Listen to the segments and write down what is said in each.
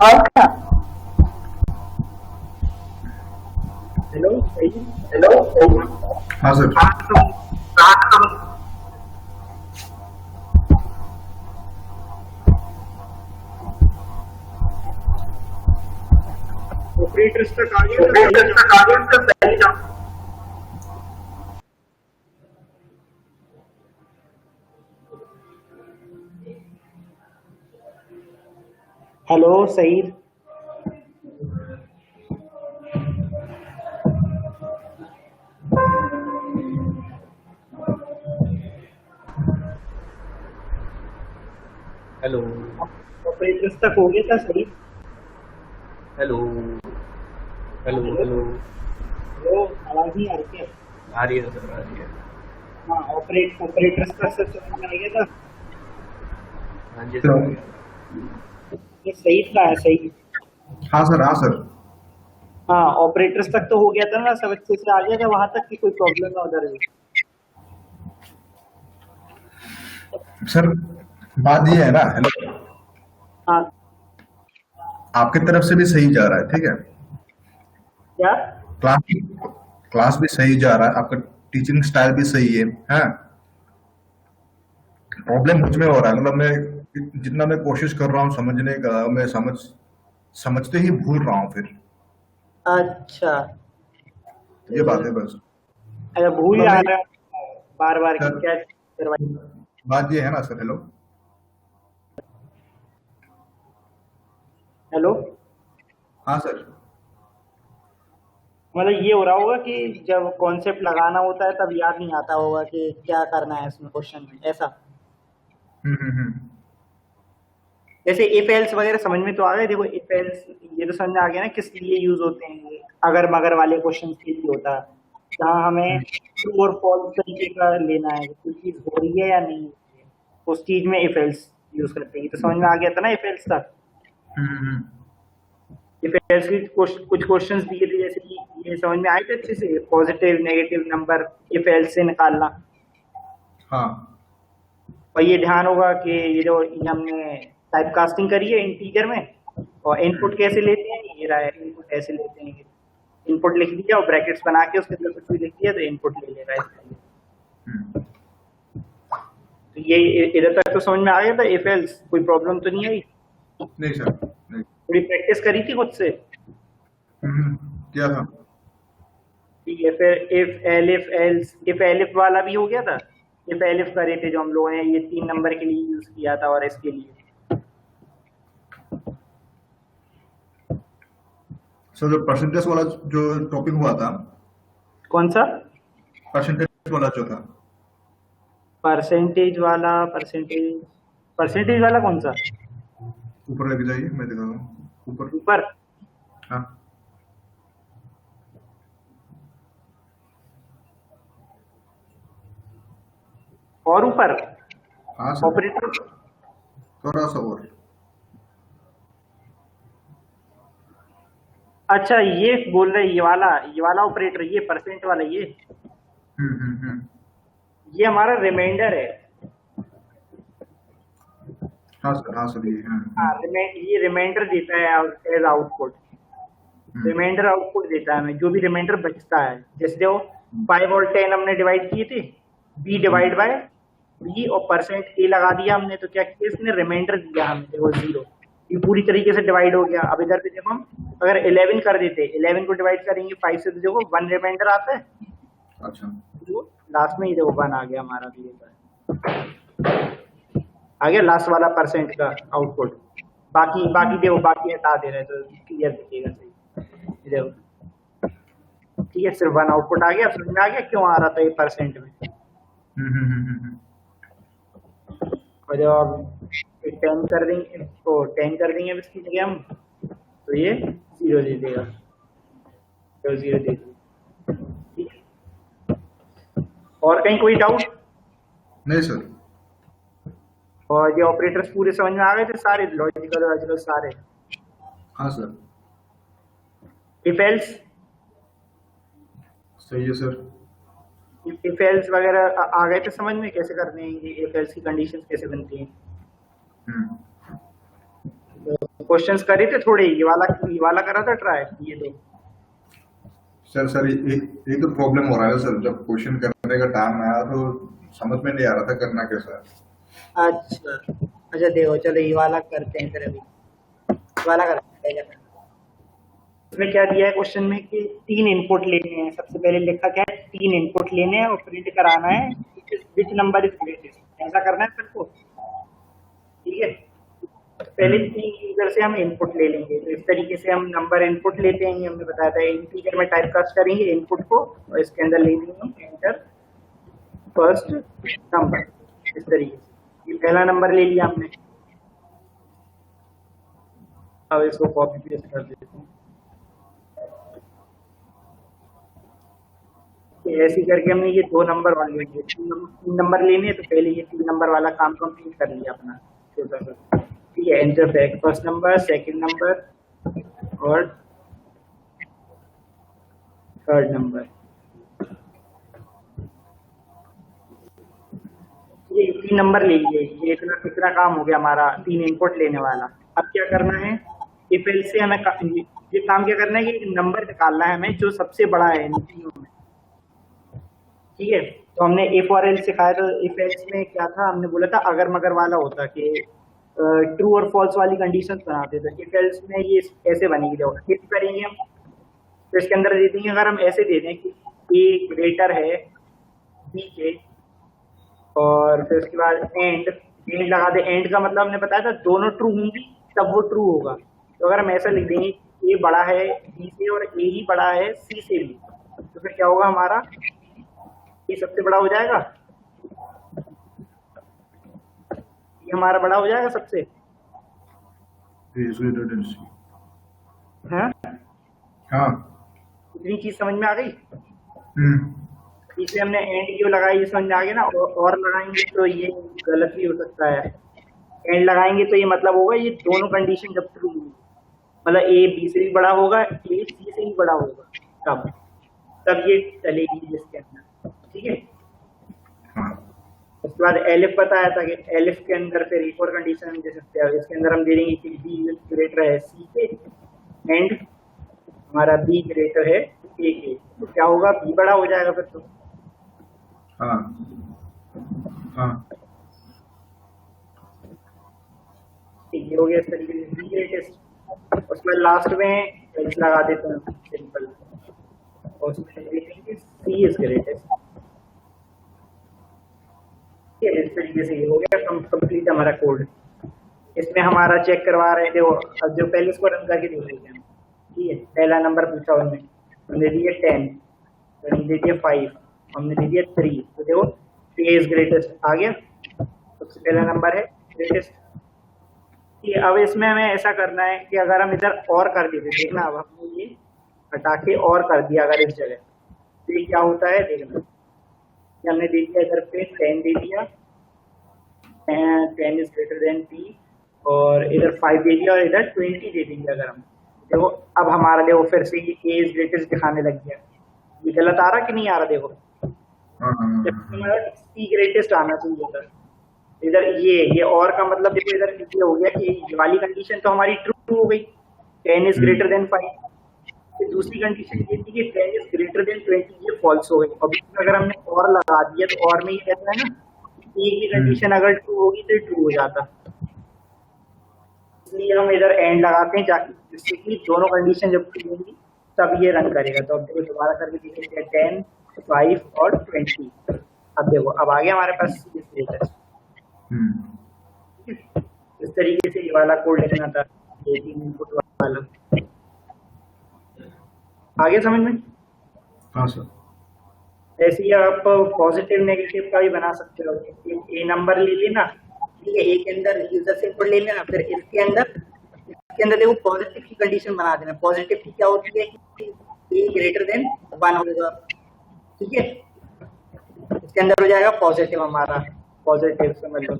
और क्या? हेलो सही। हेलो। हाँ सर। ऑपरेटर्स तक आ गया था सही ऑपरेटर जवाब। तक आ गया इसका सही जवाब। हेलो सही। हेलो। ऑपरेटर्स तक हो गया था सही। Hello. Hello. Hello hello. Hello, आवाज नहीं आ रही क्या? आ रही है सर, आ रही है। हाँ, ऑपरेटर्स तक सब समझ में आ गया था। हाँ जी सर, हेलो। आ गया। ये सही था सही। हाँ सर, हाँ सर। हाँ, ऑपरेटर्स तक तो हो गया था ना, सब अच्छे से आ गया था वहां तक कि कोई प्रॉब्लम ना उधर भी। सर बात ये है ना, हेलो, हाँ। आपकी तरफ से भी सही जा रहा है, ठीक है। क्या? क्लास क्लास भी सही जा रहा है, आपका टीचिंग स्टाइल भी सही है। हाँ, प्रॉब्लम मुझ में हो रहा है, मतलब मैं जितना मैं कोशिश कर रहा हूँ समझने का, मैं समझते ही भूल रहा हूँ फिर। अच्छा। ये तो बात है बस। अगर भूल मतलब जा मैं रहे हो बार बार की सर, क्या करवाई? बात ये है ना सर, हेलो। हेलो। हाँ सर। मतलब ये हो रहा होगा कि जब कॉन्सेप्ट लगाना होता है तब याद नहीं आता होगा कि क्या करना है इसमें क्वेश्चन में, ऐसा। हम्म। जैसे इफ एल्स वगैरह समझ में तो आ गए। देखो इफ एल्स ये तो समझ में आ गया ना किस लिए यूज होते हैं। ये अगर मगर वाले क्वेश्चन के लिए होता है, जहाँ हमें ट्रू और फॉल्स तरीके का लेना है कि कोई चीज हो रही है या नहीं हो रही है, उस चीज में इफ एल्स यूज करते हैं। ये तो समझ में आ गया था ना इफ एल्स तक। हम्म। इफ एल्स की कुछ क्वेश्चंस दिए थे, जैसे कि ये समझ में आए थे अच्छे से, positive negative number if else से निकालना। हाँ। और ये ध्यान होगा कि ये हमने टाइप कास्टिंग करी है इंटीजर में, और इनपुट कैसे लेते हैं, ये रहा है इनपुट ऐसे लेते हैं। इनपुट लिख दिया और ब्रैकेट्स बना के उसके अंदर कुछ भी लिख दिया तो इनपुट ले लेगा इसके लिए। हम्म। तो ये इधर तक तो समझ में आ गया था इफ एल्स, कोई प्रॉब्लम तो नहीं आई? नहीं सर, नहीं। थोड़ी प्रैक्टिस करी थी खुद से? हम्म। क्या था? ठीक है, फिर इफ एलिफ वाला भी हो गया था। इफ एलिफ करे थे जो हम लोगों ने ये 3 नंबर के लिए यूज किया था और इसके लिए। सर जो परसेंटेज वाला जो टॉपिक हुआ था, कौन सा? परसेंटेज वाला जो था। परसेंटेज वाला कौन सा? ऊपर लेके जाइए, मैं दिखा रहा हूँ ऊपर। ऊपर? हाँ। और ऊपर हाँ सर, ऑपरेटर? थोड़ा सा और। अच्छा, ये बोल रहे ये वाला ऑपरेटर, ये परसेंट वाला, हम्म। ये हमारा रिमाइंडर है। हाँ सर, हाँ सर, ये हाँ, ये रिमाइंडर देता है एज आउटपुट। हम्म। रिमाइंडर आउटपुट देता है हमें, जो भी रिमाइंडर बचता है। जैसे वो 5 और 10 हमने डिवाइड किए थे, बी डिवाइड बाय बी और परसेंट ए लगा दिया हमने, तो क्या किया इसने, रिमाइंडर दिया हमें, देखो 0। ये पूरी तरीके से डिवाइड हो गया। अब इधर पे देखो, हम अगर 11 कर देते, 11 को डिवाइड करेंगे 5 से, तो देखो 1 रिमाइंडर आता है। अच्छा। जो लास्ट में ही देखो 1 आ गया हमारा, भी आ गया लास्ट वाला परसेंट का आउटपुट। बाकी बाकी देखो, बाकी हटा दे रहे तो क्लियर दिखेगा सही। ये देखो, ठीक है, सिर्फ 1 आउटपुट आ गया। समझ में आ गया क्यों आ रहा था ये परसेंट में? हम्म। और जब आप 10 कर देंगे तो 10 कर देंगे अब इसकी जगह हम, तो ये 0 दे देगा, तो 0 दे देगा। ठीक है, और कहीं कोई डाउट? नहीं सर। और ये ऑपरेटर्स पूरे समझ में आ गए थे सारे, लॉजिकल लॉजिकल सारे? हाँ सर, इफ एल्स, सही है सर। इफ एल्स वगैरह आ गए थे समझ में, कैसे करते हैं ये इफ एल्स की कंडीशंस कैसे बनती हैं? हम्म। क्वेश्चंस करे थे थोड़े, ये वाला करा था ट्राई, ये दो। सर एक तो प्रॉब्लम हो रहा है सर, जब क्वेश्चन करने का टाइम आया तो समझ में नहीं आ रहा था करना कैसा है। अच्छा अच्छा, देखो चलो ये वाला करते हैं फिर, अभी ये वाला करते हैं। इसमें क्या दिया है क्वेश्चन में कि 3 इनपुट लेने हैं। सबसे पहले लिखा क्या है, 3 इनपुट लेने हैं और प्रिंट कराना है विच नंबर इज ग्रेटेस्ट, ऐसा करना है सबको। ठीक है, तो पहले 3 यूजर से हम इनपुट ले लेंगे। तो इस तरीके से हम नंबर इनपुट लेते हैं, हमने बताया था इंटीजर में टाइप कास्ट करेंगे इनपुट को और इसके अंदर ले लेंगे एंटर फर्स्ट नंबर। इस तरीके से ये पहला नंबर ले लिया हमने। अब इसको कॉपी पेस्ट कर देते हैं। ऐसे करके हमने ये 2 नंबर और ले लिए, 3 नंबर लेने हैं, तो पहले ये 3 नंबर वाला काम कंप्लीट कर लिया अपना छोटा सा। ठीक है, enter back first number, second number और थर्ड नंबर। ये 3 नंबर ले लिए, ये इतना काम हो गया हमारा 3 इनपुट लेने वाला। अब क्या करना है, इफ एल्स से हमें ये काम क्या करना है कि नंबर निकालना है हमें जो सबसे बड़ा है इन तीनों में। ठीक है, तो हमने इफ और एल्स सिखाया था। इफ एल्स में क्या था, हमने बोला था अगर मगर वाला होता कि ट्रू और फॉल्स वाली कंडीशन बनाते थे। इफ एल्स में ये ऐसे बनेगी, देखो इफ करेंगे हम तो इसके अंदर दे देंगे, अगर हम ऐसे दे दें कि ए ग्रेटर है बी के और फिर उसके बाद एंड लगा दे। एंड का मतलब हमने बताया था दोनों ट्रू होंगी तब वो ट्रू होगा। तो अगर हम ऐसा लिख देंगे ए बड़ा है बी से और ए ही बड़ा है सी से भी, तो फिर क्या होगा हमारा, ये सबसे बड़ा हो जाएगा, ये हमारा बड़ा हो जाएगा सबसे। हाँ हाँ, इतनी चीज समझ में आ गई। इसलिए हमने एंड क्यों लगाई, ये समझ में आ गया ना। और लगाएंगे तो ये गलत भी हो सकता है। एंड लगाएंगे तो ये मतलब होगा ये दोनों कंडीशन जब ट्रू होगी, मतलब ए बी से भी बड़ा होगा, ए सी से भी बड़ा होगा, तब ये चलेगी जिसके अंदर। ठीक है, उसके बाद एलिफ बताया था कि एलिफ के अंदर फिर एक और कंडीशन हम दे सकते हैं। इसके अंदर हम दे देंगे कि बी ग्रेटर है सी के एंड हमारा बी ग्रेटर है ए के, तो क्या होगा, बी बड़ा हो जाएगा फिर तो। हाँ हाँ, ये हो गया इस तरीके से बी ग्रेटेस्ट। उसमें लास्ट में एल्स लगा देते हैं सिंपल, और उसमें देखेंगे सी इज ग्रेटेस्ट। इस तरीके से ये हो गया कंप्लीट हमारा कोड। इसमें हमारा चेक करवा रहे थे वो, जो पहले इसको रन करके देख लेते हैं। ठीक है, पहला नंबर पूछा उन्होंने, हमने दिया 10, हमने दे दिया 5, हमने दे दिया 3, तो देखो ए इज ग्रेटेस्ट आ गया, सबसे पहला नंबर है ग्रेटेस्ट। ठीक है, अब इसमें हमें ऐसा करना है कि अगर हम इधर और कर देते, देखना अब हमने ये हटा के और कर दिया अगर इस जगह, तो ये क्या होता है देखना। हमने दे दिया इधर पे 10 दे दिया, 10 इज ग्रेटर देन पी, और इधर 5 दे दिया और इधर 20 दे देंगे अगर हम। देखो अब हमारा देखो फिर से ये ए इज ग्रेटेस्ट दिखाने लग गया। ये गलत आ रहा कि नहीं आ रहा, देखो हमारा सी ग्रेटेस्ट आना चाहिए था इधर। ये और का मतलब देखो इधर ये हो गया कि ये वाली कंडीशन तो हमारी ट्रू हो गई, 10 इज ग्रेटर देन 5। फिर दूसरी कंडीशन ये थी कि 10 इज ग्रेटर देन 20, ये फॉल्स हो गई। अब इसमें अगर हमने और लगा दिया तो और में ये कहता है ना एक ही कंडीशन अगर ट्रू होगी तो ट्रू हो जाता, इसलिए हम इधर एंड लगाते हैं जाके, जिससे कि दोनों कंडीशन जब ट्रू होंगी तब ये रन करेगा। तो अब देखो दोबारा करके देखेंगे 10, 5 और 20। अब देखो अब आ गया हमारे पास इस तरीके से ये वाला कोड लिखना था, 18 इनपुट वाला। आगे समझ में? हाँ सर। ऐसे ही आप पॉजिटिव नेगेटिव का भी बना सकते हो। ए नंबर ले लेना, ठीक है, ए के अंदर यूजर से इनपुट ले लेना, फिर इसके अंदर देखो पॉजिटिव की कंडीशन बना देना। पॉजिटिव की क्या होती है कि ए ग्रेटर देन 1 होगा। ठीक है, इसके अंदर हो जाएगा पॉजिटिव हमारा, पॉजिटिव समझ लो।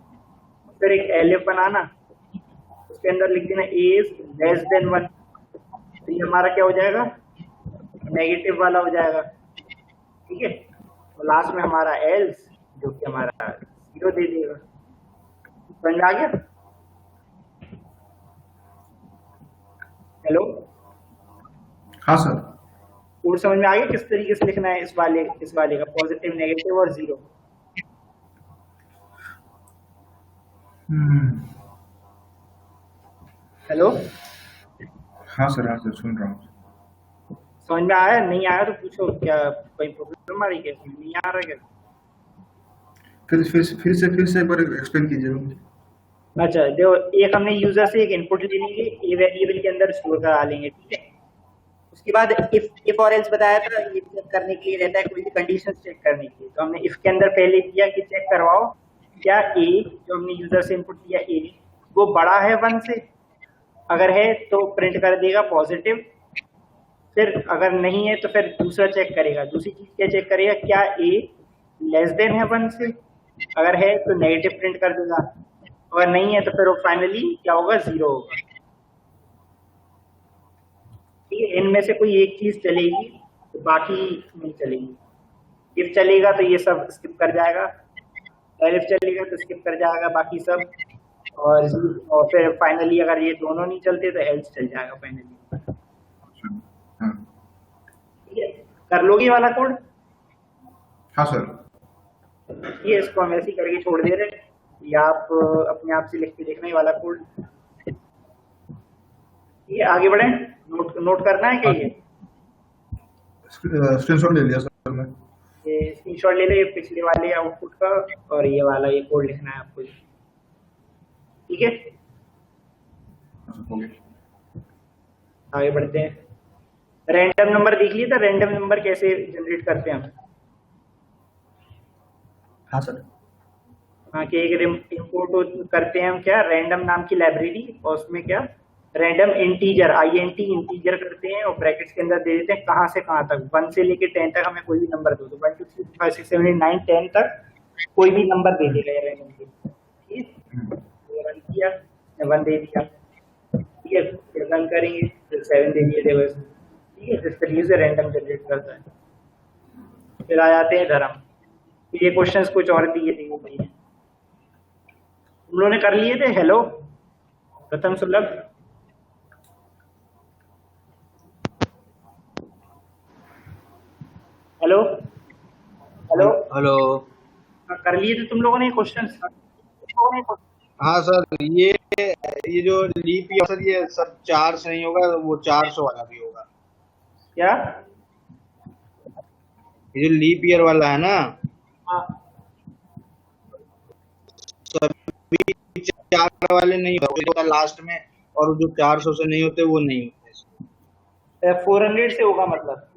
फिर एक एलिफ बनाना, उसके अंदर लिख देना ए इज लेस देन 1, तो ये हमारा क्या हो जाएगा, नेगेटिव वाला हो जाएगा। ठीक है, तो लास्ट में हमारा एल्स जो कि हमारा 0 दे देगा। समझ आ गया? हेलो, हाँ सर। कोड समझ में आ गया किस तरीके से लिखना है इस वाले का, पॉजिटिव नेगेटिव और जीरो? हेलो, हाँ सर, हाँ सर, सुन रहा हूँ। समझ में आया? नहीं आया तो पूछो, क्या कोई प्रॉब्लम आ रही है? क्या नहीं आ रहा है क्या? फिर से एक बार एक्सप्लेन कीजिएगा मुझे। अच्छा देखो, एक हमने यूजर से एक इनपुट ले लेंगे, ए वेरिएबल के अंदर स्टोर करा लेंगे, ठीक है। उसके बाद इफ और एल्स बताया था, ये चेक करने के लिए रहता है, कोई भी कंडीशन चेक करने के लिए। तो हमने इफ के अंदर पहले किया कि चेक करवाओ क्या ए, जो हमने यूजर से इनपुट लिया ए, वो बड़ा है 1 से। अगर है तो प्रिंट कर देगा पॉजिटिव। फिर अगर नहीं है तो फिर दूसरा चेक करेगा। दूसरी चीज क्या चेक करेगा, क्या ए लेस देन है 1 से। अगर है तो नेगेटिव प्रिंट कर देगा, अगर नहीं है तो फिर वो फाइनली क्या होगा, 0 होगा। ठीक है, इनमें से कोई एक चीज चलेगी तो बाकी नहीं चलेगी। इफ चलेगा तो ये सब स्किप कर जाएगा, एलिफ चलेगा तो स्किप कर जाएगा बाकी सब, और फिर फाइनली अगर ये दोनों नहीं चलते तो एल्स चल जाएगा फाइनली। हाँ। ठीक है, कर लोगे ये वाला कोड? हाँ सर। ये इसको हम ऐसे ही करके छोड़ दे रहे हैं, ये आप अपने आप से लिख के देखना ये वाला कोड। ये आगे बढ़े, नोट करना है क्या? ये स्क्रीनशॉट ले लिया सर मैं। ये स्क्रीनशॉट ले लो, ये पिछले वाले आउटपुट का, और ये वाला ये कोड लिखना है आपको, ठीक है। हाँ सर, हो गया। आगे बढ़ते हैं। रैंडम नंबर देख लिए था, रैंडम नंबर कैसे जनरेट करते हैं हम? हाँ सर। हाँ, कि एक इंपोर्ट करते हैं हम क्या, रैंडम नाम की लाइब्रेरी, और उसमें क्या रैंडम इंटीजर INT इंटीजर करते हैं, और ब्रैकेट्स के अंदर दे देते हैं कहाँ से कहाँ तक, 1 से लेके 10 तक हमें कोई भी नंबर दो, तो 1 2 3 4 5 6 7 8 9 10 तक कोई भी नंबर दे देगा ये रैंडम के, ठीक है। तो रन किया, 1 दे दिया, ठीक है, फिर रन करेंगे फिर 7 दे दिया देगा, ठीक है। जिस तरीके से रैंडम जनरेट करता है। फिर आ जाते हैं धर्म, ये क्वेश्चंस कुछ और दिए थे भाई, तुम लोगों ने कर लिए थे। हेलो प्रथम सुलभ, हेलो हेलो, हेलो। कर लिए थे तुम लोगों ने क्वेश्चंस? हाँ सर, ये जो लीप ईयर सर, ये सब 4 से नहीं होगा, वो 400 वाला भी होगा। क्या? ये जो लीप ईयर वाला है ना, हाँ, सभी 4 वाले नहीं होता लास्ट में, और जो 400 से नहीं होते वो नहीं होते। 400 से होगा मतलब?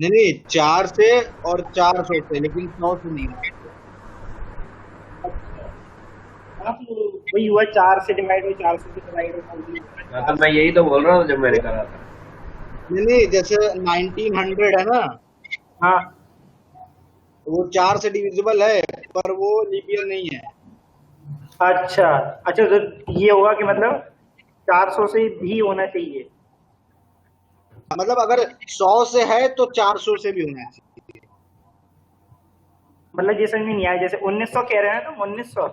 नहीं, 4 से और 400 से, लेकिन 100 से नहीं होते। हाँ, तो वही हुआ, 4 से डिवाइड हो, 400 से डिवाइड हो, तो मैं यही तो बोल रहा हूँ जब मैंने करा था। नहीं, जैसे 1900 है ना, हाँ, वो 4 से डिविजिबल है, पर वो लीप ईयर नहीं है। अच्छा अच्छा, तो ये होगा कि मतलब 400 से भी होना चाहिए। मतलब अगर 100 से है तो 400 से भी होना चाहिए। मतलब ये समझ में नहीं आया, जैसे 1900 कह रहे हैं तुम, 1900?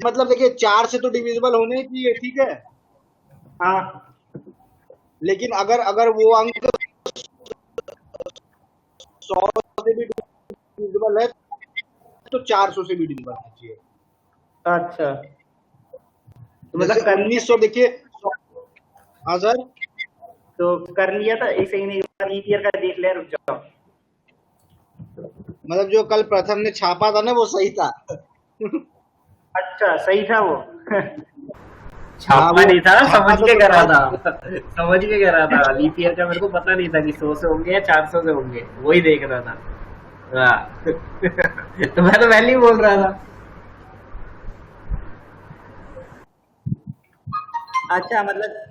मतलब देखिए, 4 से तो डिविजिबल होने ही चाहिए, ठीक है। हाँ, लेकिन अगर वो अंक 100 से भी डिविजिबल है तो 400 से भी डिविजिबल होना चाहिए। अच्छा, तो मतलब जैसे 1900 देखिए। हाँ सर, तो कर लिया था, एक सेकंड लीप ईयर का देख ले, रुक जाओ। मतलब जो कल प्रथम ने छापा था ना, वो सही था। अच्छा, सही था वो। छापा नहीं था, समझ के तो करा था। समझ के करा था, लीप ईयर का मेरे को पता नहीं था कि 100 से होंगे या 400 से होंगे, वही देख रहा था। हाँ। तो मैं तो पहले ही बोल रहा था। अच्छा, मतलब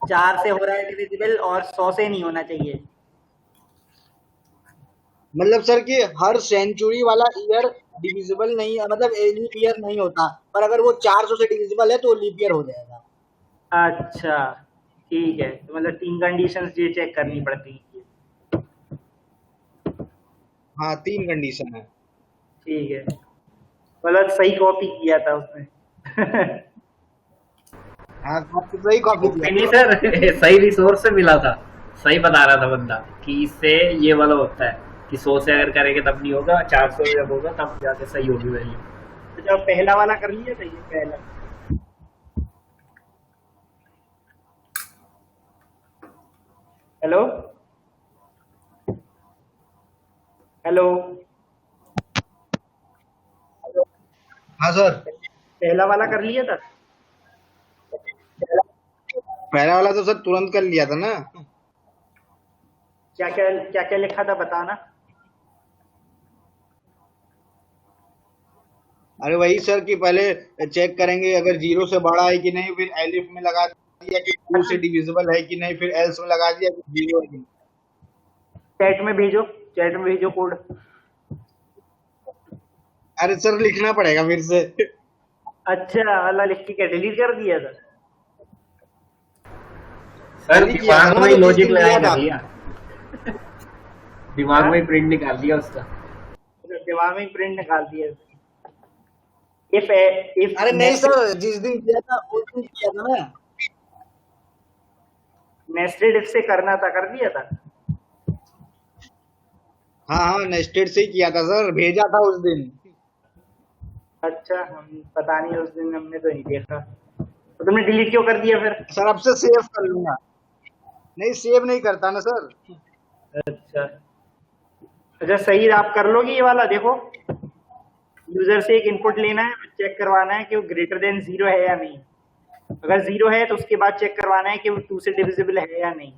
4 से हो रहा है डिविजिबल और 100 से नहीं होना चाहिए। मतलब सर कि हर सेंचुरी वाला ईयर डिविजिबल नहीं है, मतलब लीप ईयर नहीं होता, पर अगर वो 400 से डिविजिबल है तो लीप ईयर हो जाएगा। अच्छा, ठीक है, तो मतलब 3 कंडीशंस ये चेक करनी पड़ती है। हाँ, 3 कंडीशन है। ठीक है, मतलब सही कॉपी किया था उसने। हाँ तो सही कॉपी दिया नहीं सर सही रिसोर्स से मिला था, सही बता रहा था बंदा कि इससे ये वाला होता है कि 100 से अगर करेंगे तब नहीं होगा, 400 जब होगा तब जाके सही होगी वैल्यू। तो जब पहला वाला कर लिया था, ये पहला। हेलो हेलो हाँ सर। पहला वाला कर लिया था। पहला वाला तो सर तुरंत कर लिया था ना। क्या क्या लिखा था बताना। अरे वही सर कि पहले चेक करेंगे अगर 0 से बड़ा है कि नहीं, फिर एलिफ में लगा दिया कि 2 से डिविजिबल है कि नहीं, फिर एल्स में लगा दिया कि 0 है कि नहीं। चैट में भेजो कोड। अरे सर लिखना पड़ेगा फिर से। अच्छा वाला लिख के क्या डिलीट कर दिया था। सर Delete किया था दिमाग ना, में तो लॉजिक जिस दिन लगा दिया था। कर लिया दिमाग में प्रिंट निकाल दिया उसका। दिमाग में प्रिंट निकाल दिया। इफ अरे नहीं सर, जिस दिन किया था उस दिन किया था ना। नेस्टेड इफ से करना था, कर दिया था। हाँ नेस्टेड से ही किया था सर, भेजा था उस दिन। अच्छा हम पता नहीं, उस दिन हमने तो नहीं देखा। तो तुमने डिलीट क्यों कर दिया फिर। सर अब से सेव कर लूंगा। नहीं सेव नहीं करता ना सर। अच्छा सही आप कर लोगे ये वाला। देखो यूजर से एक इनपुट लेना है, चेक करवाना है कि वो ग्रेटर देन 0 है या नहीं। अगर 0 है तो उसके बाद चेक करवाना है कि वो 2 से डिविजिबल है या नहीं,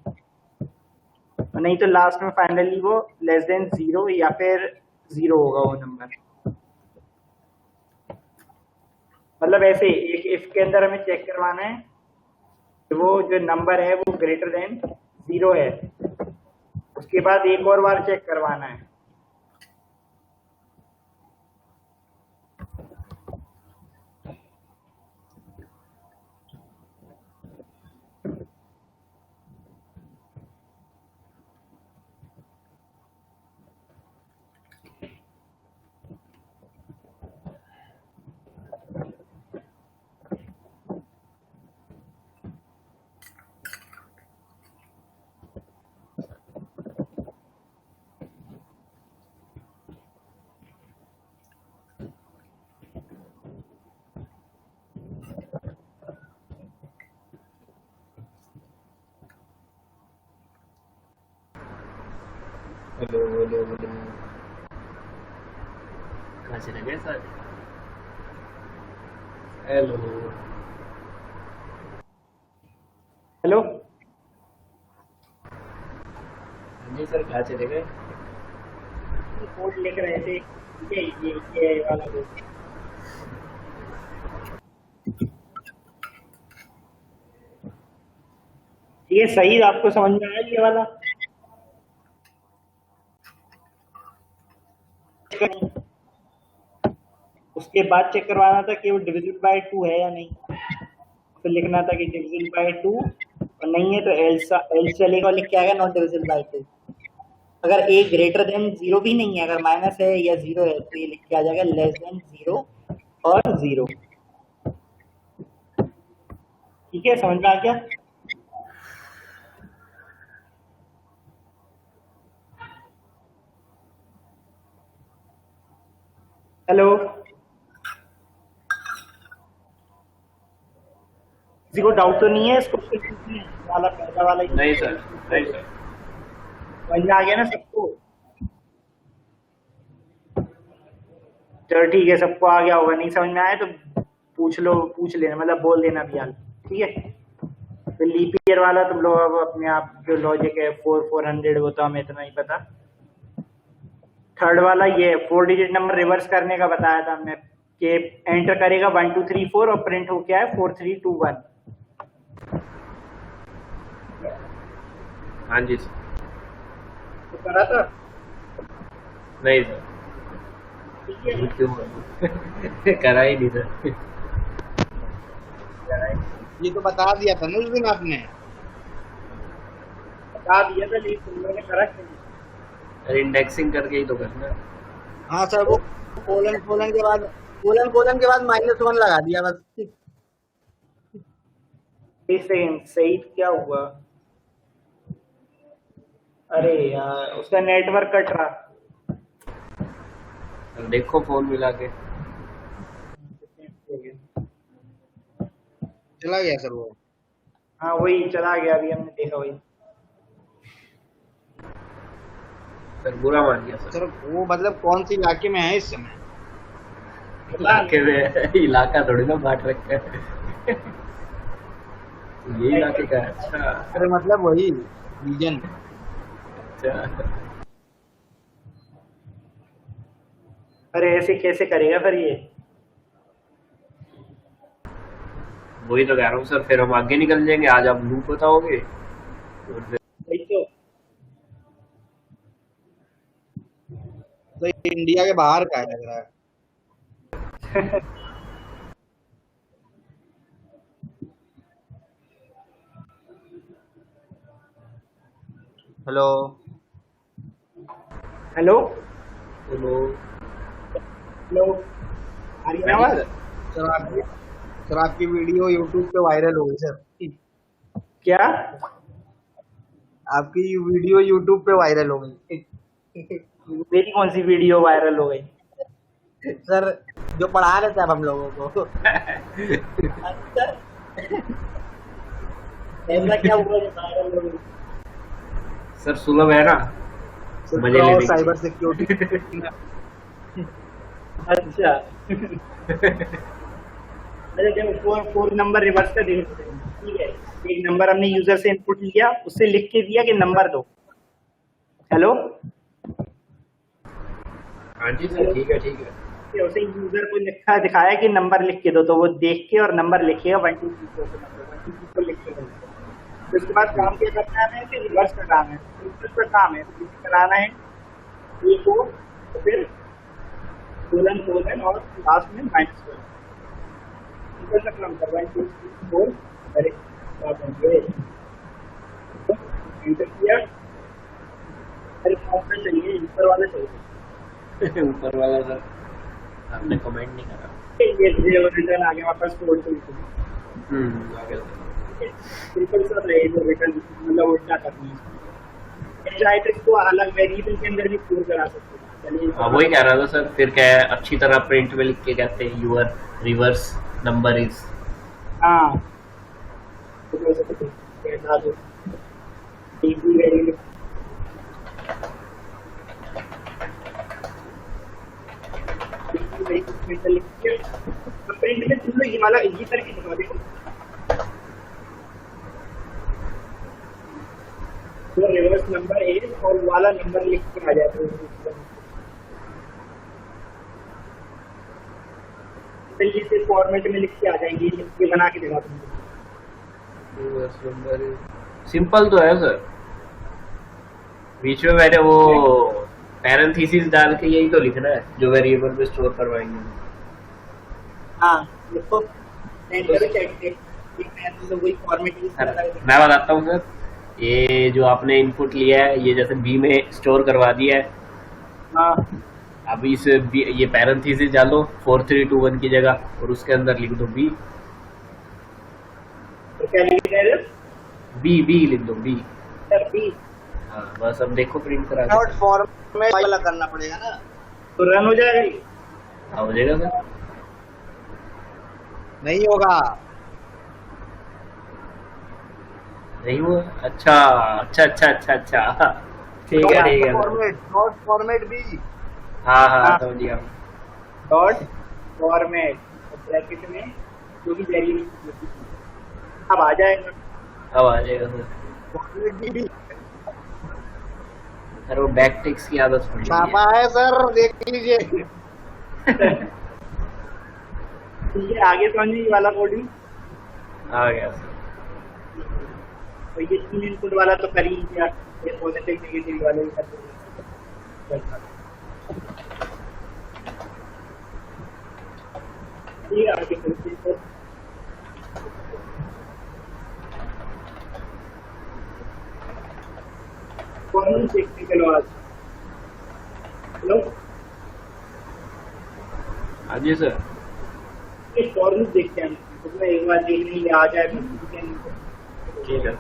नहीं तो लास्ट में फाइनली वो लेस देन 0 या फिर 0 होगा वो नंबर। मतलब ऐसे एक इफ के अंदर हमें चेक करवाना है कि वो जो नंबर है वो ग्रेटर देन 0 है, उसके बाद एक और बार चेक करवाना है। हेलो कहाँ चले गए सर। हेलो हेलो जी सर कहाँ चले गए। कोड लिख रहे थे। ये वाला कोड। ये सही आपको समझ में आया ये वाला। उसके बाद चेक करवाना था कि वो डिविजिबल बाय 2 है या नहीं, तो लिखना था कि डिविजिबल बाय 2 और नहीं है तो एल्स चलेगा और लिख के आएगा नॉट डिविजिबल बाय 2। अगर a ग्रेटर देन 0 भी नहीं है, अगर माइनस है या 0 है तो ये लिख के आ जाएगा लेस देन 0 और 0। ठीक है समझ में आ गया। हेलो किसी को डाउट तो नहीं है इसको वाला पहला वाला ही? नहीं सर नहीं सर। समझ में आ गया ना सबको। चलो ठीक है, सबको आ गया होगा। नहीं समझ में आया तो पूछ लेना, मतलब बोल देना भी हाल। ठीक है तो लीप ईयर वाला तुम लोग अब अपने आप जो लॉजिक है 400 वो तो हमें इतना ही पता। थर्ड वाला ये 4 डिजिट नंबर रिवर्स करने का बताया था हमने कि एंटर करेगा 1 2 3 4 और प्रिंट हो क्या है 4 3 2 1। हाँ जी सर। तो करा था। नहीं सर ठीक है क्यों करा ही नहीं सर। ये तो बता दिया था ना उस दिन आपने। बता दिया था लेकिन तुम लोगों ने करा क्यों नहीं? इंडेक्सिंग करके ही तो करना है। हाँ सर वो कोलन के बाद -1 लगा दिया बस। एक सेकंड, सईद क्या हुआ? अरे यार उसका नेटवर्क कट रहा। अब देखो फोन मिला के। चला गया सर वो। हाँ वही चला गया, अभी हमने देखा वही। सर बुरा मान गया सर। सर वो मतलब कौन सी इलाके में है इस समय? इलाके में इलाका थोड़ी ना बांट रखा है। ये इलाके का है। अच्छा अरे मतलब वही रीजन। अच्छा। अरे ऐसे कैसे करेगा फिर ये? वही तो कह रहा हूँ सर, फिर हम आगे निकल जाएंगे। आज आप लूप बताओगे और फिर वही तो। तो ये इंडिया के बाहर का है लग रहा है। हेलो हेलो चलो। हेलो, आ रही है आवाज? सर आपकी वीडियो यूट्यूब पे वायरल हो गई सर। क्या? आपकी वीडियो यूट्यूब पे वायरल हो गई। मेरी कौन सी वीडियो वायरल हो गई? सर जो पढ़ा रहे थे अब हम लोगों को। ऐसा क्या हुआ जो वायरल हो गई? सर सुलभ है ना मजे लेने की। Cyber security. अच्छा। अरे जब फोर नंबर रिवर्स कर देंगे, ठीक है, एक नंबर हमने यूजर से इनपुट लिया, उससे लिख के दिया कि नंबर दो। हेलो, हाँ जी सर, ठीक है ठीक है। फिर उसे यूजर को लिखा दिखाया कि नंबर लिख के दो, तो वो देख के और नंबर लिखेगा 1 2 3 4 को लिख के दो। तो उसके बाद काम क्या करना है, कि रिवर्स का काम है, रिवर्स का काम है कराना है ए को, तो फिर कोलन कोलन और लास्ट में माइनस कर सा काम कर 1 2 3 4। अरे बात है, एंटर किया। अरे कौन सा चाहिए, ऊपर वाला चाहिए। ऊपर वाला सर आपने कमेंट नहीं करा। ये रिटर्न आ गया वापस कोड को। आ गया सर। सिंपल सा है ये रिटर्न, मतलब उल्टा करना है। चाहे तो इसको अलग वेरिएबल के अंदर भी स्टोर करा सकते हैं। चलिए हाँ वही कह रहा था सर, फिर क्या है अच्छी तरह प्रिंट में लिख के कहते हैं यूर रिवर्स नंबर इज। हाँ तो कैसे कैसा दो इजी वेरिएबल प्रिंट में तुम लोग ये वाला ये करके दिखा देखो, तो रिवर्स नंबर है और वाला नंबर लिख के आ जाता है। जल्दी से फॉर्मेट में लिख के आ जाएंगे, लिख के बना के दिखा दूंगा। रिवर्स नंबर इज सिंपल तो है सर, बीच में मैंने वो पैरेंथेसिस डाल के यही तो लिखना है जो वेरिएबल में स्टोर करवाएंगे। हाँ देखो तो वही फॉर्मेट यूज करना है। मैं बताता हूँ सर, ये जो आपने इनपुट लिया है ये जैसे बी में स्टोर करवा दिया है। हाँ अब इस ये पैरेंथेसिस डालो 4 3 2 1 की जगह और उसके अंदर लिख दो बी। तो क्या लिख रहे हैं? बी बी लिख दो बी। Sir B. हाँ बस अब देखो प्रिंट करा नोट फॉर्मेट वाला करना पड़ेगा ना, तो रन हो जाएगा ये? हो जाएगा सर। नहीं होगा। नहीं हुआ? अच्छा अच्छा अच्छा अच्छा अच्छा ठीक है ठीक है। नोट फॉर्मेट भी। हाँ हाँ हाँ। समझ गया। डॉट फॉर्मेट ब्रैकेट में जो भी वेरिएबल अब आ जाएगा। अब आ जाएगा सर। फॉर्मेट भी सर वो बैक टिक्स की आदत पड़ी छापा है सर, देख लीजिए। ठीक है, आगे समझिए ये वाला कोडिंग। आ गया सर। तो ये 3 इनपुट वाला तो कर ही दिया, ये पॉजिटिव नेगेटिव वाले भी कर दिए। ये आगे चलते हैं। कौन टेक्निकल आवाज? हेलो, हाँ जी सर। ये फॉर्मूला देखते हैं, उसमें एक बार देखने आ जाए तो ठीक है।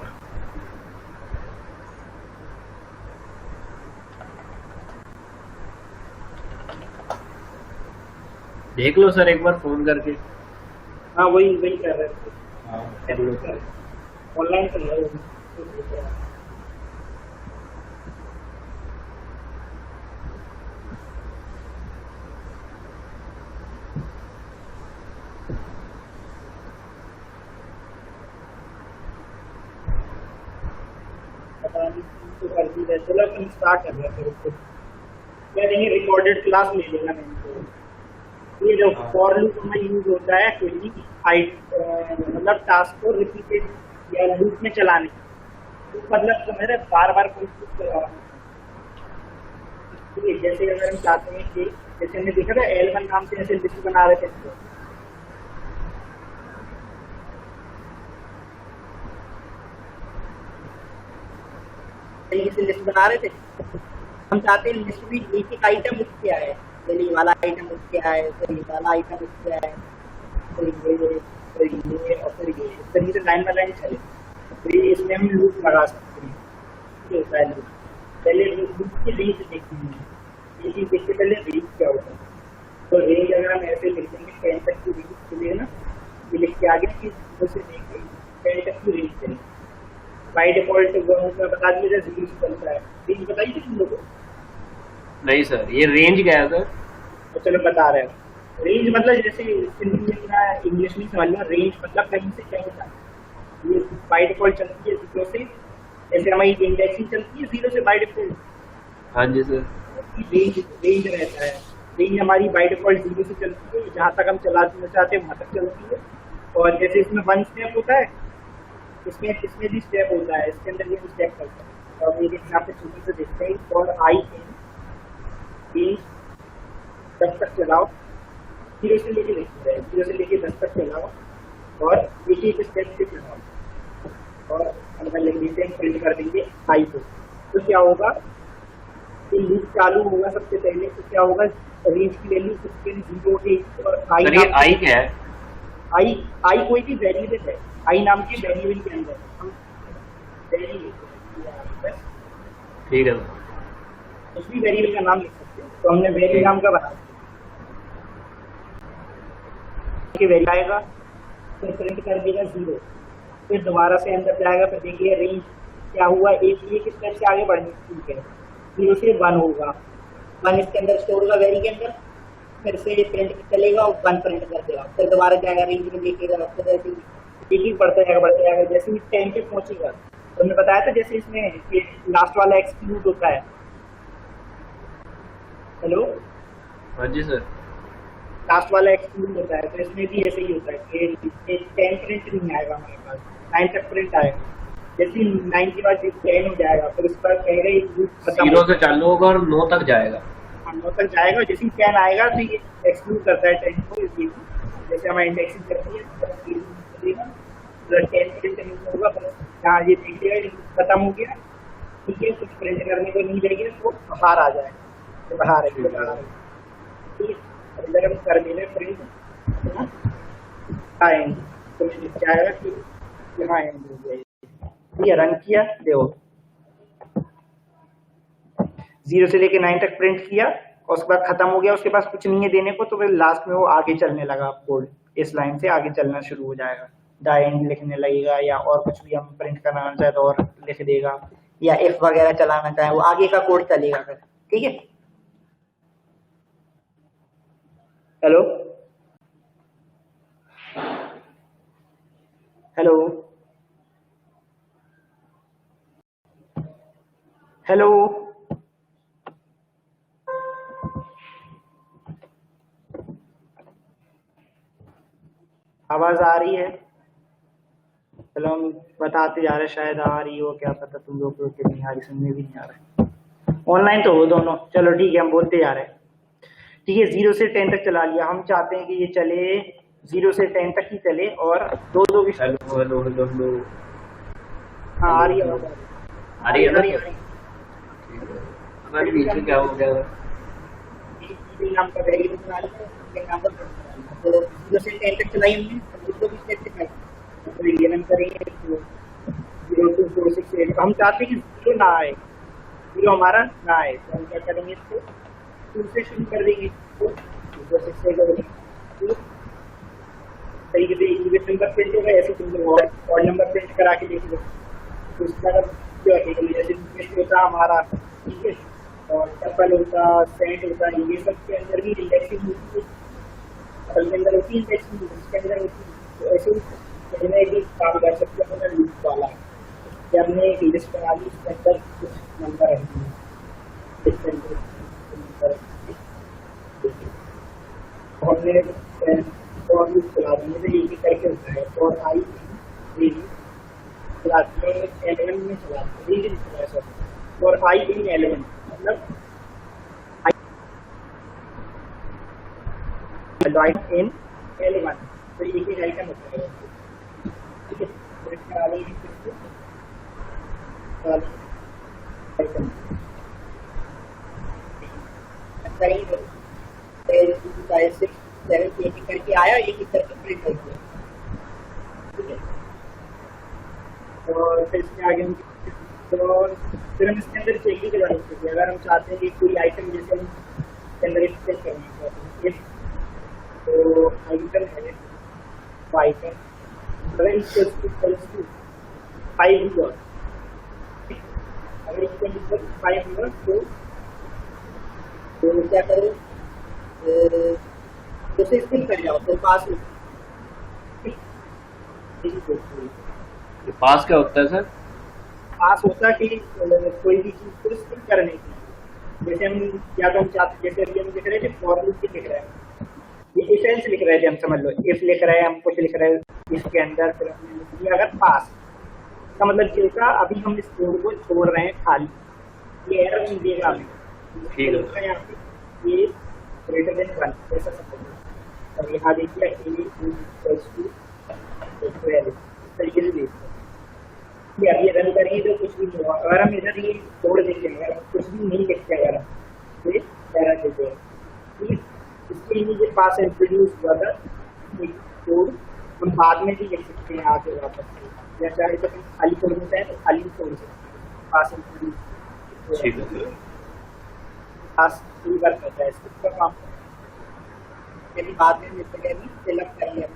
देख लो सर एक बार फोन करके। हाँ वही वही कर रहे थे, हाँ कर लो सर। ऑनलाइन कर रहे हो। पता नहीं तो कर दी है। चलो अपन स्टार्ट कर रहे हैं फिर उसको। क्या देंगे, रिकॉर्डेड क्लास ले लेगा नहीं तो। ये जो फॉर लूप में यूज होता है कोई मतलब टास्क को रिपीटेड या लूप में चलाने, तो मतलब तो मेरे बार बार कोई कुछ करवाना। ठीक है, जैसे अगर हम चाहते हैं कि जैसे हमने देखा था L1 नाम से ऐसे लिस्ट बना रहे थे, से लिस्ट बना रहे थे। हम चाहते हैं लिस्ट में एक एक आइटम उठ के आए, पहले ये वाला आइटम उठ के आए, फिर ये वाला आइटम उठ के आए, फिर ये और फिर ये इस तरीके से लाइन बाय लाइन चले। फिर इसमें हम लूप लगा सकते हैं। ये होता है लूप। पहले लूप की रेंज देखनी है, ये चीज देखते पहले रेंज क्या होता है। तो रेंज अगर हम ऐसे लिख देंगे 10 तक की रेंज चलिए ना, ये लिख के आगे की 0 से लेकर 10 तक की रेंज चलेगी। बाई डिफॉल्ट बता दिए 0 से चलता है। रेंज बताइए तुम लोगों को? नहीं सर, ये रेंज क्या है सर? तो चलो बता रहे हैं। रेंज मतलब जैसे इंग्लिश में समझ लो, रेंज मतलब कहीं से कहीं तक। ये बाई डिफॉल्ट चलती है 0 से, जैसे हमारी इंडेक्सिंग चलती है 0 से बाई डिफॉल्ट। हाँ जी सर। रेंज रहता है। रेंज हमारी बाई डिफॉल्ट 0 से चलती है, जहाँ तक हम चलाना चाहते हैं वहाँ तक चलती है। और जैसे इसमें 1 स्टेप होता है, इसमें भी स्टेप होता है, इसके अंदर भी स्टेप करता है। और मेरे यहाँ पे छोटी से देखते हैं और आई रेंज 10 तक चलाओ, 0 से लेके 10 तक चलाओ और एक एक स्टेप से चलाओ। और अगर लिख देते हैं प्रिंट कर देंगे आई को, तो क्या होगा कि लूप चालू होगा सबसे पहले। तो क्या होगा, रेंज की वैल्यू 0 1 और सर ये आई क्या है? आई कोई भी वेरिएबल है। आई नाम के वेरिएबल के अंदर हम ठीक है कुछ भी वेरिएबल का नाम लिख सकते हैं। तो हमने वेरिएबल नाम का बना वेरिएबल आएगा, फिर प्रिंट कर देगा 0, फिर दोबारा से अंदर जाएगा, फिर देखिए रेंज क्या हुआ, एक स्टेप से आगे बढ़ने ठीक है। 0 से 1 होगा, 1 इसके अंदर स्टोर होगा वेरी के अंदर, फिर से प्रिंट चलेगा और 1 प्रिंट कर देगा, फिर दोबारा जाएगा रेंज में देखेगा, फिर ऐसे एक ही बढ़ता जाएगा। जैसे ही 10 पे पहुंचेगा, तो हमने बताया था जैसे इसमें लास्ट वाला एक्सक्लूड होता है। हेलो, हाँ जी सर। लास्ट वाला एक्सक्लूड होता है, तो इसमें भी ऐसे ही होता है कि 10 प्रिंट नहीं आएगा हमारे पास, 9 तक प्रिंट आएगा। जैसे 9 के बाद 10 हो जाएगा, फिर उसका कहेगा 0 से चालू होगा और 9 तक जाएगा। 9 तक जाएगा, जैसे ही 10 आएगा तो ये एक्सक्लूड करता है 10 को। जैसे हमारा इंडेक्सिंग करती है 10 प्रिंट नहीं होगा, जहाँ ये देख लिया खत्म हो गया, ठीक है, कुछ प्रिंट करने को नहीं रहेगा तो बाहर आ जाएगा, तो बाहर आएगा। ठीक है, अगर हम कर देने प्रिंट आएंगे तो क्या आएगा कि यहाँ एंड हो जाएगा। ये रन किया, देखो 0 से लेके 9 तक प्रिंट किया और उसके बाद खत्म हो गया, उसके पास कुछ नहीं है देने को, तो फिर लास्ट में वो आगे चलने लगा कोड, इस लाइन से आगे चलना शुरू हो जाएगा, द एंड लिखने लगेगा, या और कुछ भी हम प्रिंट कराना चाहे तो और लिख देगा, या इफ वगैरह चलाना चाहे वो आगे का कोड चलेगा फिर। ठीक है, हेलो हेलो हेलो आवाज आ रही है? चलो हम बताते जा रहे, शायद आ रही हो, क्या पता तुम लोग को नहीं आ रही, सुनने भी नहीं आ रहा है। ऑनलाइन तो हो दोनों, चलो ठीक है, हम बोलते जा रहे हैं। ठीक है, 0 से 10 तक चला लिया। हम चाहते हैं कि ये चले 0 से 10 तक ही चले और दो की। हेलो हेलो हेलो हेलो, हाँ आ रही है, आ रही है ना? हमारे बीच में क्या हो गया? नाम का वेरिएबल बना लिया, नाम का तो 0 से 10 तक चलाई हमने, दो की स्टेप से तो ये रन करेंगे तो 268 हम चाहते हैं कि जीरो ना आए, जीरो हमारा ना आए, तो हम क्या करेंगे इसको 2 से शुरू कर देंगे, तो 268 सही से इवन नंबर प्रिंट होगा, ऐसे तुम ऑड नंबर प्रिंट करा के देख लो। तो इसका क्या है, जैसे लिस्ट होता हमारा, ठीक है, और टपल होता, सेट होता, ये सब के अंदर भी इंडेक्सिंग होती है, टपल के अंदर होती है इंडेक्सिंग, इसके अंदर होती है। तो ऐसे हमने भी काम कर सकते हैं अपना लूप वाला, कि हमने एक लिस्ट बना ली, इसके अंदर कुछ नंबर है, इसके अंदर हमने और लूप चला देंगे, तो ये करके होता है, और आई चलाते हैं एलेवन में चलाते हैं, चला सब, और आई इन एलेवन मतलब इन एलेवन, तो एक ही आइटम होता है, ठीक है। प्रिंट करा लेंगे आइटम करके आया, एक करके प्रिंट हो गया, ठीक है। और फिर इसमें आगे हम तो फिर हम इसके अंदर चेकिंग के बारे में, अगर हम चाहते हैं कि कोई आइटम जैसे हम इसके अंदर चेक करना चाहते हैं, तो आइटम है आइटम अगर इक्वल्स टू 5 हुआ, अगर इक्वल 5 हुआ तो क्या करें, जैसे स्पिन कर जाओ तो पास में, पास क्या होता है सर? पास होता है कि कोई भी चीज को स्पिन करने की, जैसे हम या तो हम चाहते, जैसे अभी हम लिख रहे थे फॉर लूप लिख रहे हैं, ये इफ लिख रहे थे हम, समझ लो इफ लिख रहे हैं, हम कुछ लिख रहे हैं इसके अंदर, फिर हमने लिख दिया अगर पास का मतलब ये था, अभी हम इस कोड को छोड़ रहे हैं खाली, ये एरर नहीं देगा हमें, ठीक है, यहाँ पे ये ग्रेटर देन 1 ऐसा समझ लो, और यहाँ देखिए इस तरीके से देखिए, ये अभी रन करेंगे तो कुछ भी नहीं होगा, अगर हम इधर ये छोड़ देते हैं, अगर कुछ भी नहीं लिखते, अगर हम तो ये एरर देते हैं, ठीक है। इसके लिए ये पास इंट्रोड्यूस हुआ था एक कोड, हम बाद में भी लिख सकते हैं आगे वापस से, या चाहे तो हम खाली छोड़ देते हैं तो खाली भी छोड़ सकते हैं, पास इंट्रोड्यूस, ठीक है, पास शुरू कर सकता है इसका काम, यदि बाद में लिख सके नहीं सेलेक्ट कर लिया,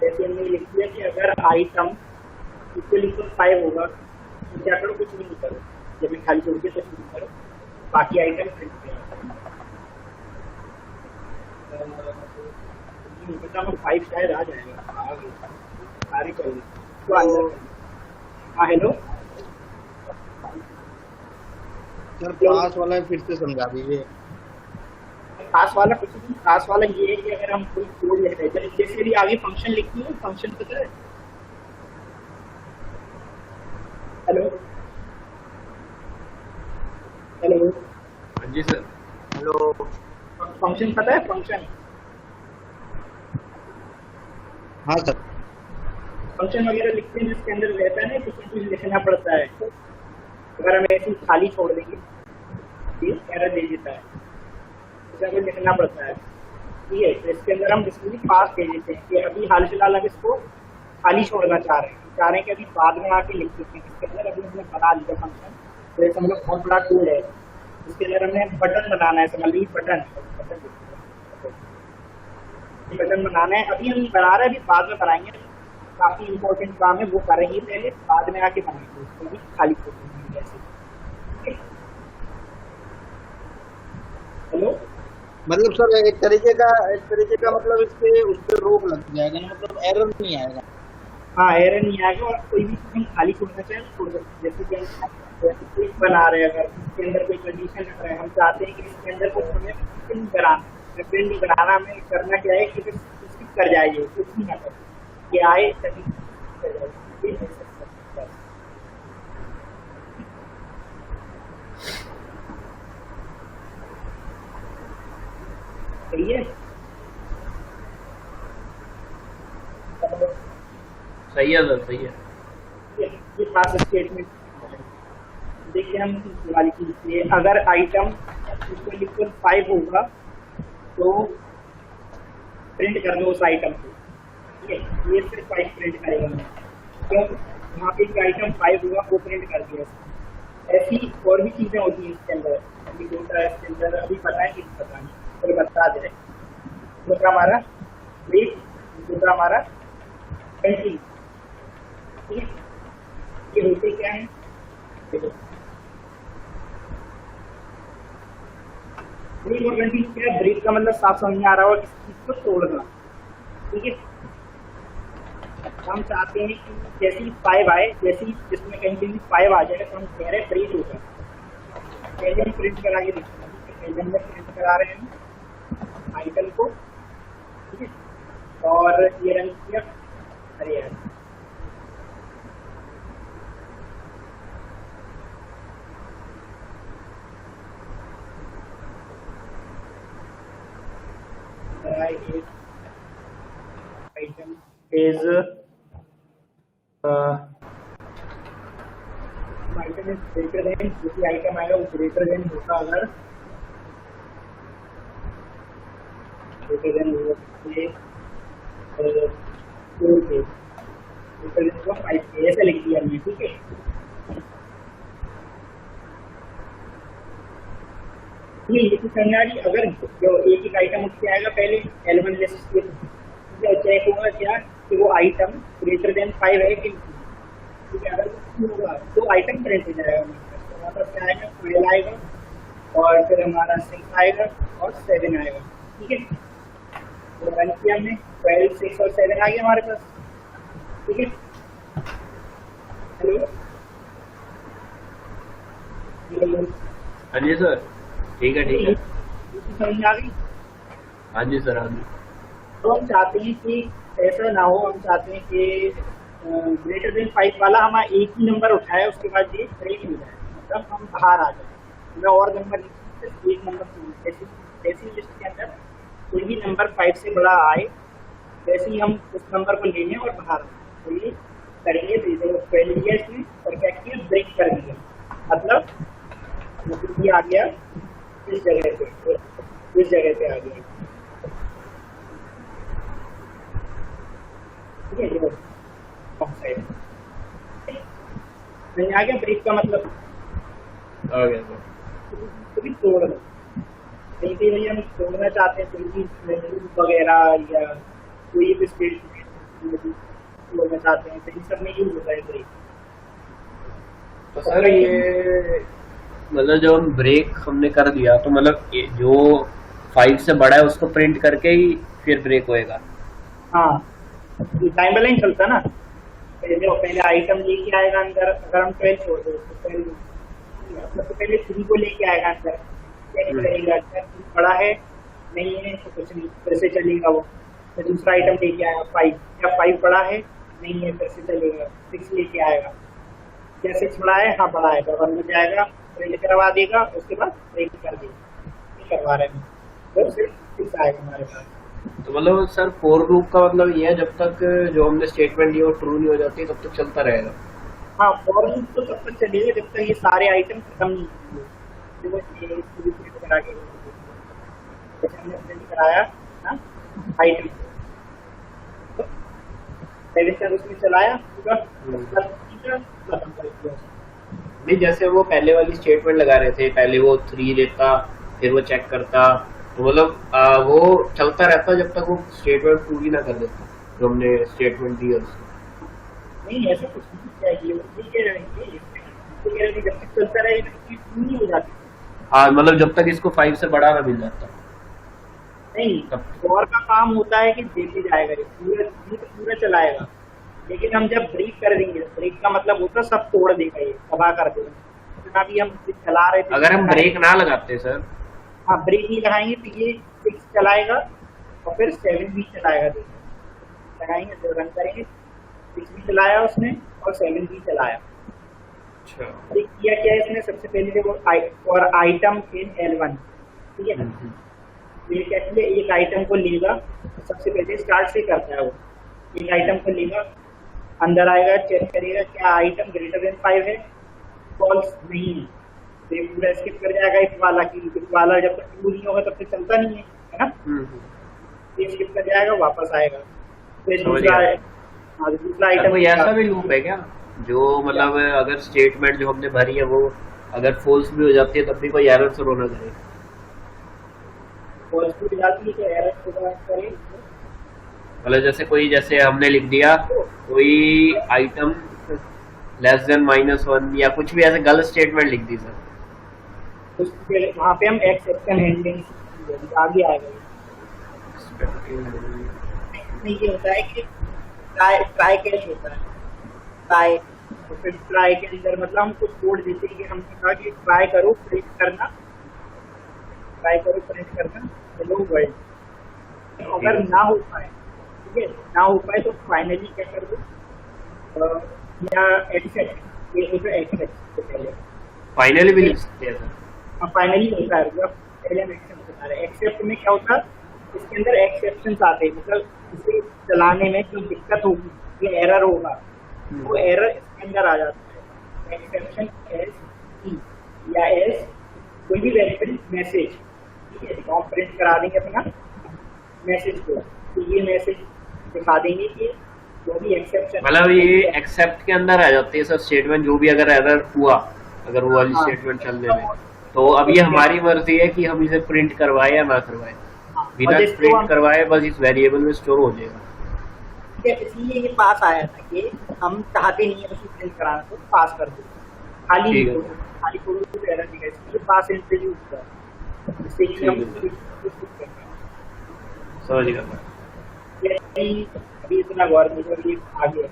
जैसे हमने लिख दिया कि अगर आइटम इक्वल 5 होगा तो क्या करो, कुछ नहीं करो, जब भी खाली छोड़ के कुछ नहीं करो, बाकी आइटम प्रिंट करें, पता 5 शायद आ जाएगा, सारे चल तो हाँ हेलो सर, पास वाला फिर से समझा दीजिए। खास वाला कुछ नहीं, खास वाला ये है कि अगर हम कोई कोड लिख रहे हैं, जैसे भी आगे फंक्शन लिखती है, फंक्शन पता है, हेलो हेलो, हाँ जी सर, हेलो, फंक्शन पता है, फंक्शन, हाँ सर, फंक्शन वगैरह लिखते हैं जिसके अंदर रहता है ना कुछ लिखना पड़ता है, अगर हम ऐसे खाली छोड़ देंगे ये एरर दे देता है, हमें लिखना पड़ता है, ठीक है। तो इसके अंदर हम डिस्प्ले पास दे देते हैं कि अभी हाल फिलहाल हम इसको खाली छोड़ना चाह रहे हैं कि अभी बाद में आके लिख सकते हैं, इसके अंदर अभी हमने बना लिया फंक्शन, तो जैसे हम लोग बहुत बड़ा टूल है, इसके अंदर हमने बटन बनाना है, समझ लीजिए बटन बनाना है, अभी हम बना रहे हैं, अभी बाद में बनाएंगे, काफी इंपॉर्टेंट काम है वो करेंगे पहले, बाद में आके बनाएंगे उसको भी खाली छोड़ देंगे ऐसे, हेलो। मतलब सर एक तरीके का मतलब इसके उस पर रोक लग जाएगा ना, मतलब एरर नहीं आएगा। हाँ एरर नहीं आएगा, और कोई भी हम खाली छोड़ना चाहें छोड़ सकते, जैसे कि हम कोई बना रहे हैं, अगर इसके अंदर कोई कंडीशन रख रहे हैं, हम चाहते हैं कि इसके अंदर कुछ हमें प्रिंट बनाना हमें करना क्या है कि स्किप कर जाएगी, कुछ नहीं आता, ये आए तभी कर जाएगी, सही है, सही है सर, सही है, ये पास स्टेटमेंट देखिए हम वाली चीज ये, अगर आइटम इक्वल 5 होगा तो प्रिंट कर दो उस आइटम को, ठीक है, ये सिर्फ 5 प्रिंट करेगा, क्यों वहाँ पे एक आइटम 5 होगा वो प्रिंट कर दिया। ऐसी और भी चीजें होती हैं इसके अंदर, अभी होता है इसके अंदर, अभी पता है कि पता नहीं, तो बता दे। दूसरा हमारा ब्रेक, दूसरा हमारा कंटिन्यू, ठीक है। ये होते क्या है देखो, ब्रेक और कंटिन्यू क्या है। ब्रेक का मतलब साफ समझ में आ रहा होगा किसी चीज को तोड़ना, ठीक है। हम चाहते हैं कि जैसे ही 5 आए, जैसे ही जिसमें कंटिन्यू 5 आ जाएगा तो हम कह रहे हैं ब्रेक होगा। पहले हम प्रिंट करा के देखते हैं, पहले हम प्रिंट करा रहे हैं आइटम को, ठीक है। और ये रन किया, अरे यार item is item is greater than, जो भी आइटम आएगा वो ग्रेटर देन होगा, अगर ग्रेटर देन होगा 5 ऐसे लिख दिया हमने, ठीक है। ये लिखी समझारी, अगर जो एक एक आइटम उठ के आएगा पहले L1 लिस्ट से चेक होगा क्या कि वो आइटम ग्रेटर देन 5 है कि नहीं, ठीक है। अगर होगा तो आइटम प्रिंट हो जाएगा, तो हमारे पास क्या आएगा 12 आएगा, और फिर हमारा 6 आएगा और 7 आएगा, ठीक है। तो रन किया हमने, 12, 6 और 7 आ गया हमारे पास, ठीक है। हेलो हाँ जी सर, ठीक है ठीक है। समझ में आ गई। हाँ जी सर, हाँ जी। तो हम चाहते हैं कि ऐसा ना हो, हम चाहते हैं कि ग्रेटर देन 5 वाला हमारा एक ही नंबर उठाए, उसके बाद ये ब्रेक हो जाए, मतलब हम बाहर आ जाए। मैं और नंबर एक नंबर ऐसी लिस्ट के अंदर कोई भी नंबर 5 से बड़ा आए, वैसे ही हम उस नंबर को ले लें और बाहर आए। तो ये करेंगे, तो इसे 12 लिया इसमें और क्या किया, ब्रेक कर दिया, मतलब ये आ गया इस जगह पे, इस जगह पे आ गया, ठीक है। नहीं आ गया ब्रेक का मतलब, आ गया सर। कभी तोड़ दो, नहीं कि भैया हम तोड़ना चाहते हैं कोई भी वगैरह या कोई भी स्टेट तोड़ना चाहते हैं, तो इन सब में यूज होता है ब्रेक। तो सर ये मतलब जो हम ब्रेक हमने कर दिया, तो मतलब जो 5 से बड़ा है उसको प्रिंट करके ही फिर ब्रेक होएगा। हाँ, टाइम बैलेंस चलता ना, पहले आइटम लेके आएगा अंदर, अगर हम 12 छोड़ दो तो पहले 3 को लेके आएगा अंदर, चेक करेगा क्या बड़ा है नहीं है तो कुछ नहीं, फिर से चलेगा वो। तो दूसरा आइटम लेके आएगा 5, क्या 5 बड़ा है नहीं है, फिर से चलेगा 6 लेके आएगा, क्या 6 बड़ा है, हाँ बड़ा है, तो 1 में जाएगा, प्रिंट करवा देगा, उसके बाद प्रिंट कर देगा, ये करवा रहे हैं, तो फिर 6 आएगा हमारे पास। तो मतलब सर फॉर लूप का मतलब ये है, जब तक जो हमने स्टेटमेंट दी वो ट्रू नहीं हो जाती तब तक चलता रहेगा। हाँ, फॉर लूप तो तब तक चलेगा जब तक ये सारे आइटम खत्म नहीं होंगे। देखो ये प्रिंट करा के, जैसे हमने प्रिंट कराया ना आइटम, तो पहले से उसमें चलाया पूरा, खत्म कर दिया। नहीं, जैसे वो पहले वाली स्टेटमेंट लगा रहे थे, पहले वो 3 लेता फिर वो चेक करता, तो मतलब वो चलता रहता जब तक वो स्टेटमेंट पूरी ना कर देता जो हमने स्टेटमेंट दी है उसको। नहीं ऐसा कुछ नहीं चाहिए, ये कह रहे हैं कि जब तक चलता रहेगा नहीं हो जाती। हाँ, मतलब जब तक इसको 5 से बड़ा ना मिल जाता। नहीं, और का काम होता है कि देते जाएगा, ये पूरा चलाएगा, लेकिन हम जब ब्रेक कर देंगे, ब्रेक का मतलब होता है सब तोड़ देगा, ये तबाह कर देगा। जितना भी हम चला रहे थे, अगर हम ब्रेक ना लगाते सर, हाँ ब्रेक नहीं लगाएंगे तो ये 6 चलाएगा और फिर 7 भी चलाएगा, लगाएंगे तो रन करेंगे, 6 भी चलाया उसने और 7 भी चलाया। अच्छा, किया क्या इसने, सबसे पहले वो और आइटम इन L1, ठीक है। ये क्या किया, एक आइटम को लेगा, सबसे पहले स्टार्ट से करता है वो, एक आइटम को लेगा, अंदर आएगा, चेक करेगा क्या आइटम ग्रेटर देन 5 है, फॉल्स नहीं है, तो ये पूरा स्किप कर जाएगा इस वाला की, इस वाला जब तक ट्रू नहीं होगा तब तक चलता नहीं है ना, ये स्किप कर जाएगा, वापस आएगा, फिर दूसरा हाँ, तो दूसरा क्या आइटम कोई ऐसा भी लूप है क्या जो मतलब अगर स्टेटमेंट जो हमने भरी है वो अगर फॉल्स भी हो जाती है तब भी कोई एरर थ्रो ना करे? पॉजिटिव जाती है कि एरर को करें। मतलब जैसे हमने लिख दिया कोई आइटम लेस देन -1 या कुछ भी ऐसे गलत स्टेटमेंट लिख दी सर, उसके वहाँ पे हम एक्सेप्शन हैंडलिंग आगे आएगा। इसमें ये होता है कि ट्राई कैच होता है, ट्राई, तो फिर ट्राई के अंदर मतलब हम कुछ कोड देते हैं कि हमने कहा कि ट्राई करो प्रिंट करना हेलो वर्ल्ड। अगर ना हो पाए, ठीक है, ना हो पाए तो फाइनली क्या कर दो, या एक्सेप्ट, ये होता है एक्सेप्ट से पहले। फाइनली भी लिख सकते हैं सर? फाइनली होता है, जब पहले हम एक्सेप्ट बता रहे हैं। एक्सेप्ट में क्या होता है, इसके अंदर एक्सेप्शंस आते हैं, मतलब इसे चलाने में जो दिक्कत होगी, ये एरर होगा, वो एरर इसके अंदर आ जाता है। एक्सेप्शन एस ई या एस कोई भी वेरिएबल मैसेज, ठीक है, तो हम प्रिंट करा देंगे अपना मैसेज को, तो ये मैसेज दिखा देंगे कि जो भी एक्सेप्शन, मतलब ये एक्सेप्ट के अंदर आ जाती है सर स्टेटमेंट, जो भी अगर एरर हुआ अगर वो वाली हाँ। स्टेटमेंट चलने में, तो अब ये हमारी मर्जी है कि हम इसे प्रिंट करवाए या ना करवाए। बिना और जिसको प्रिंट हम- करवाए बस इस वेरिएबल में स्टोर हो जाएगा। ठीक है, इसलिए ये पास आया था कि हम चाहते नहीं है उसको प्रिंट कराना, तो पास कर दो, खाली ठीक है। खाली कोड को एरर दिखा, इसलिए पास इंट्रोड्यूस किया, जिससे कि हम ठीक है। कुछ कर पाएं। समझ गया सर। यही अभी इतना गौर नहीं कर, ये आगे है।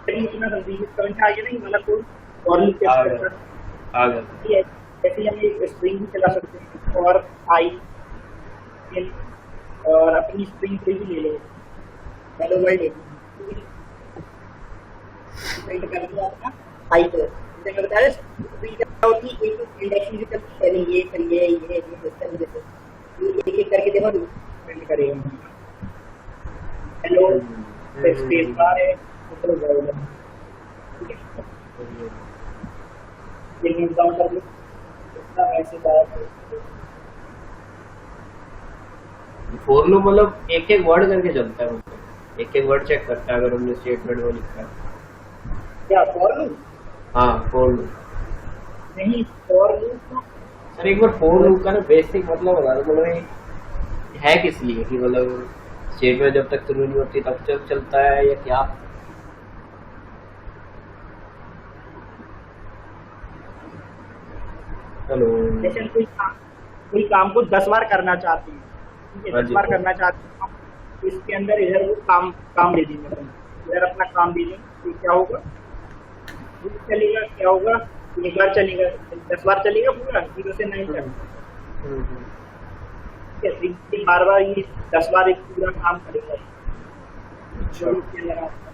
अभी इतना समझिए समझ में आ गया नहीं, मतलब कोई और नहीं आ कर गया सकता। आ गया सर। ये ऐसे हम एक स्ट्रिंग भी चला सकते हैं, और आई और अपनी स्ट्रिंग से भी ले लो, हेलो वर्ल्ड प्रिंट कर दिया अपना आई को, जैसे मैं बता रहा स्ट्रिंग क्या होती है, एक इंडेक्सिंग से चलती है, ये करिए ये इस तरीके से, ये एक करके देखो प्रिंट करेगा। हेलो फिर स्पेस बार है, तो वर्ल्ड है, ठीक है, लेकिन डाउन कर लो इतना ऐसे बात फॉर लूप मतलब एक एक वर्ड करके चलता है, मतलब एक एक वर्ड चेक करता है अगर हमने स्टेटमेंट वो लिखा है। क्या फॉर लूप? हाँ फॉर लूप नहीं, फॉर लूप सर, एक बार फॉर लूप का ना बेसिक मतलब बता दो, मतलब ये है किस लिए कि मतलब स्टेटमेंट जब तक शुरू नहीं होती तब तक चलता है या क्या? हेलो, जैसे हम कोई काम को 10 बार करना चाहते हैं, ठीक है, हाँ 10 जी, बार हाँ। करना चाहते हैं, तो इसके अंदर इधर वो काम दे देंगे अपन, इधर अपना काम दे देंगे, तो क्या होगा, वो चलेगा, क्या होगा, एक बार चलेगा, 10 बार चलेगा पूरा 0 से 9 तक, ठीक है, तो इसलिए बार बार ये 10 बार एक पूरा काम करेगा। जो इसके अंदर आता है।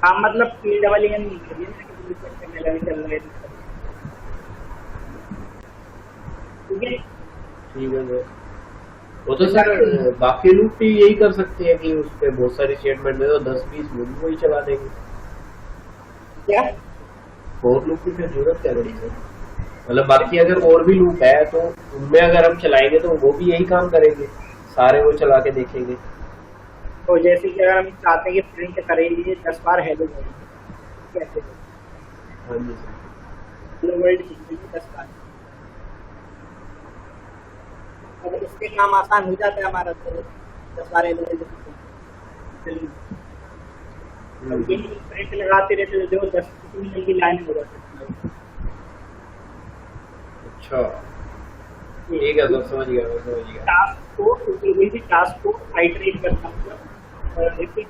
काम मतलब PWM नहीं करिए ना, कि दूसरे करने लगे चल रहे हैं, ठीक है। ठीक है सर। वो तो सर बाकी लूप भी यही कर सकते हैं कि उस पे बहुत सारी स्टेटमेंट में तो 10-20 लूप वही चला देंगे। क्या फॉर लूप की फिर जरूरत क्या पड़ी सर? मतलब बाकी अगर और भी लूप है तो उनमें अगर हम चलाएंगे तो वो भी यही काम करेंगे, सारे वो चला के देखेंगे। तो जैसे कि अगर हम चाहते हैं कि प्रिंट करेंगे 10 बार हेलो वर्ल्ड, कैसे हाँ जी सर। हेलो वर्ल्ड लिखेंगे 10 बार, अगर इससे काम आसान हो जाता है हमारा, तो 10 बार हेलो वर्ल्ड चलिए। अब ये प्रिंट लगाते रहते तो देखो 10 ईमेल की लाइन हो जाती है। अच्छा ठीक है सर, समझ गया मैं, समझ गया। टास्क को कोई भी टास्क को आइटरेट करना, मतलब रिपीट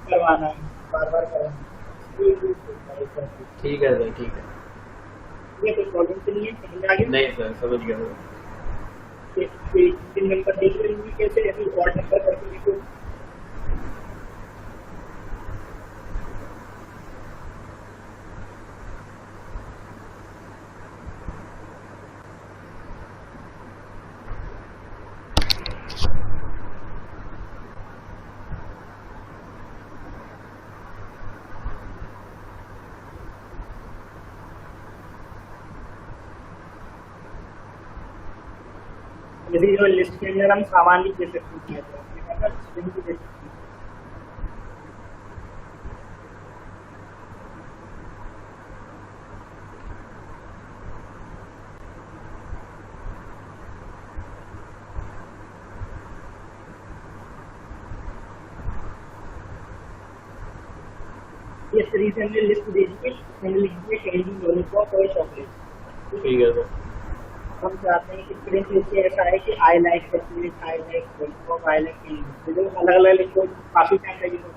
करवाना है, बार बार करवाना, ये ठीक है सर, ठीक है। कोई प्रॉब्लम तो नहीं है, समझ में आ गया? नहीं सर, समझ गया मैं। तीन नंबर देख लेंगे कैसे, ऐसे ऑड नंबर करके लिखो। जैसे जो लिस्ट के अंदर हम सामान भी दे सकते हैं, मतलब स्ट्रिंग भी दे सकते हैं, इस तरीके से हमने लिस्ट दे दी है, मैंने लिख दिया कैंडी, लॉलीपॉप और चॉकलेट। ठीक है सर। हम चाहते हैं कि प्रिंट लिस्ट ऐसा है कि I like chocolate, I like lollipop, I like candy, जो अलग अलग लिखो काफी टाइम लगेगा।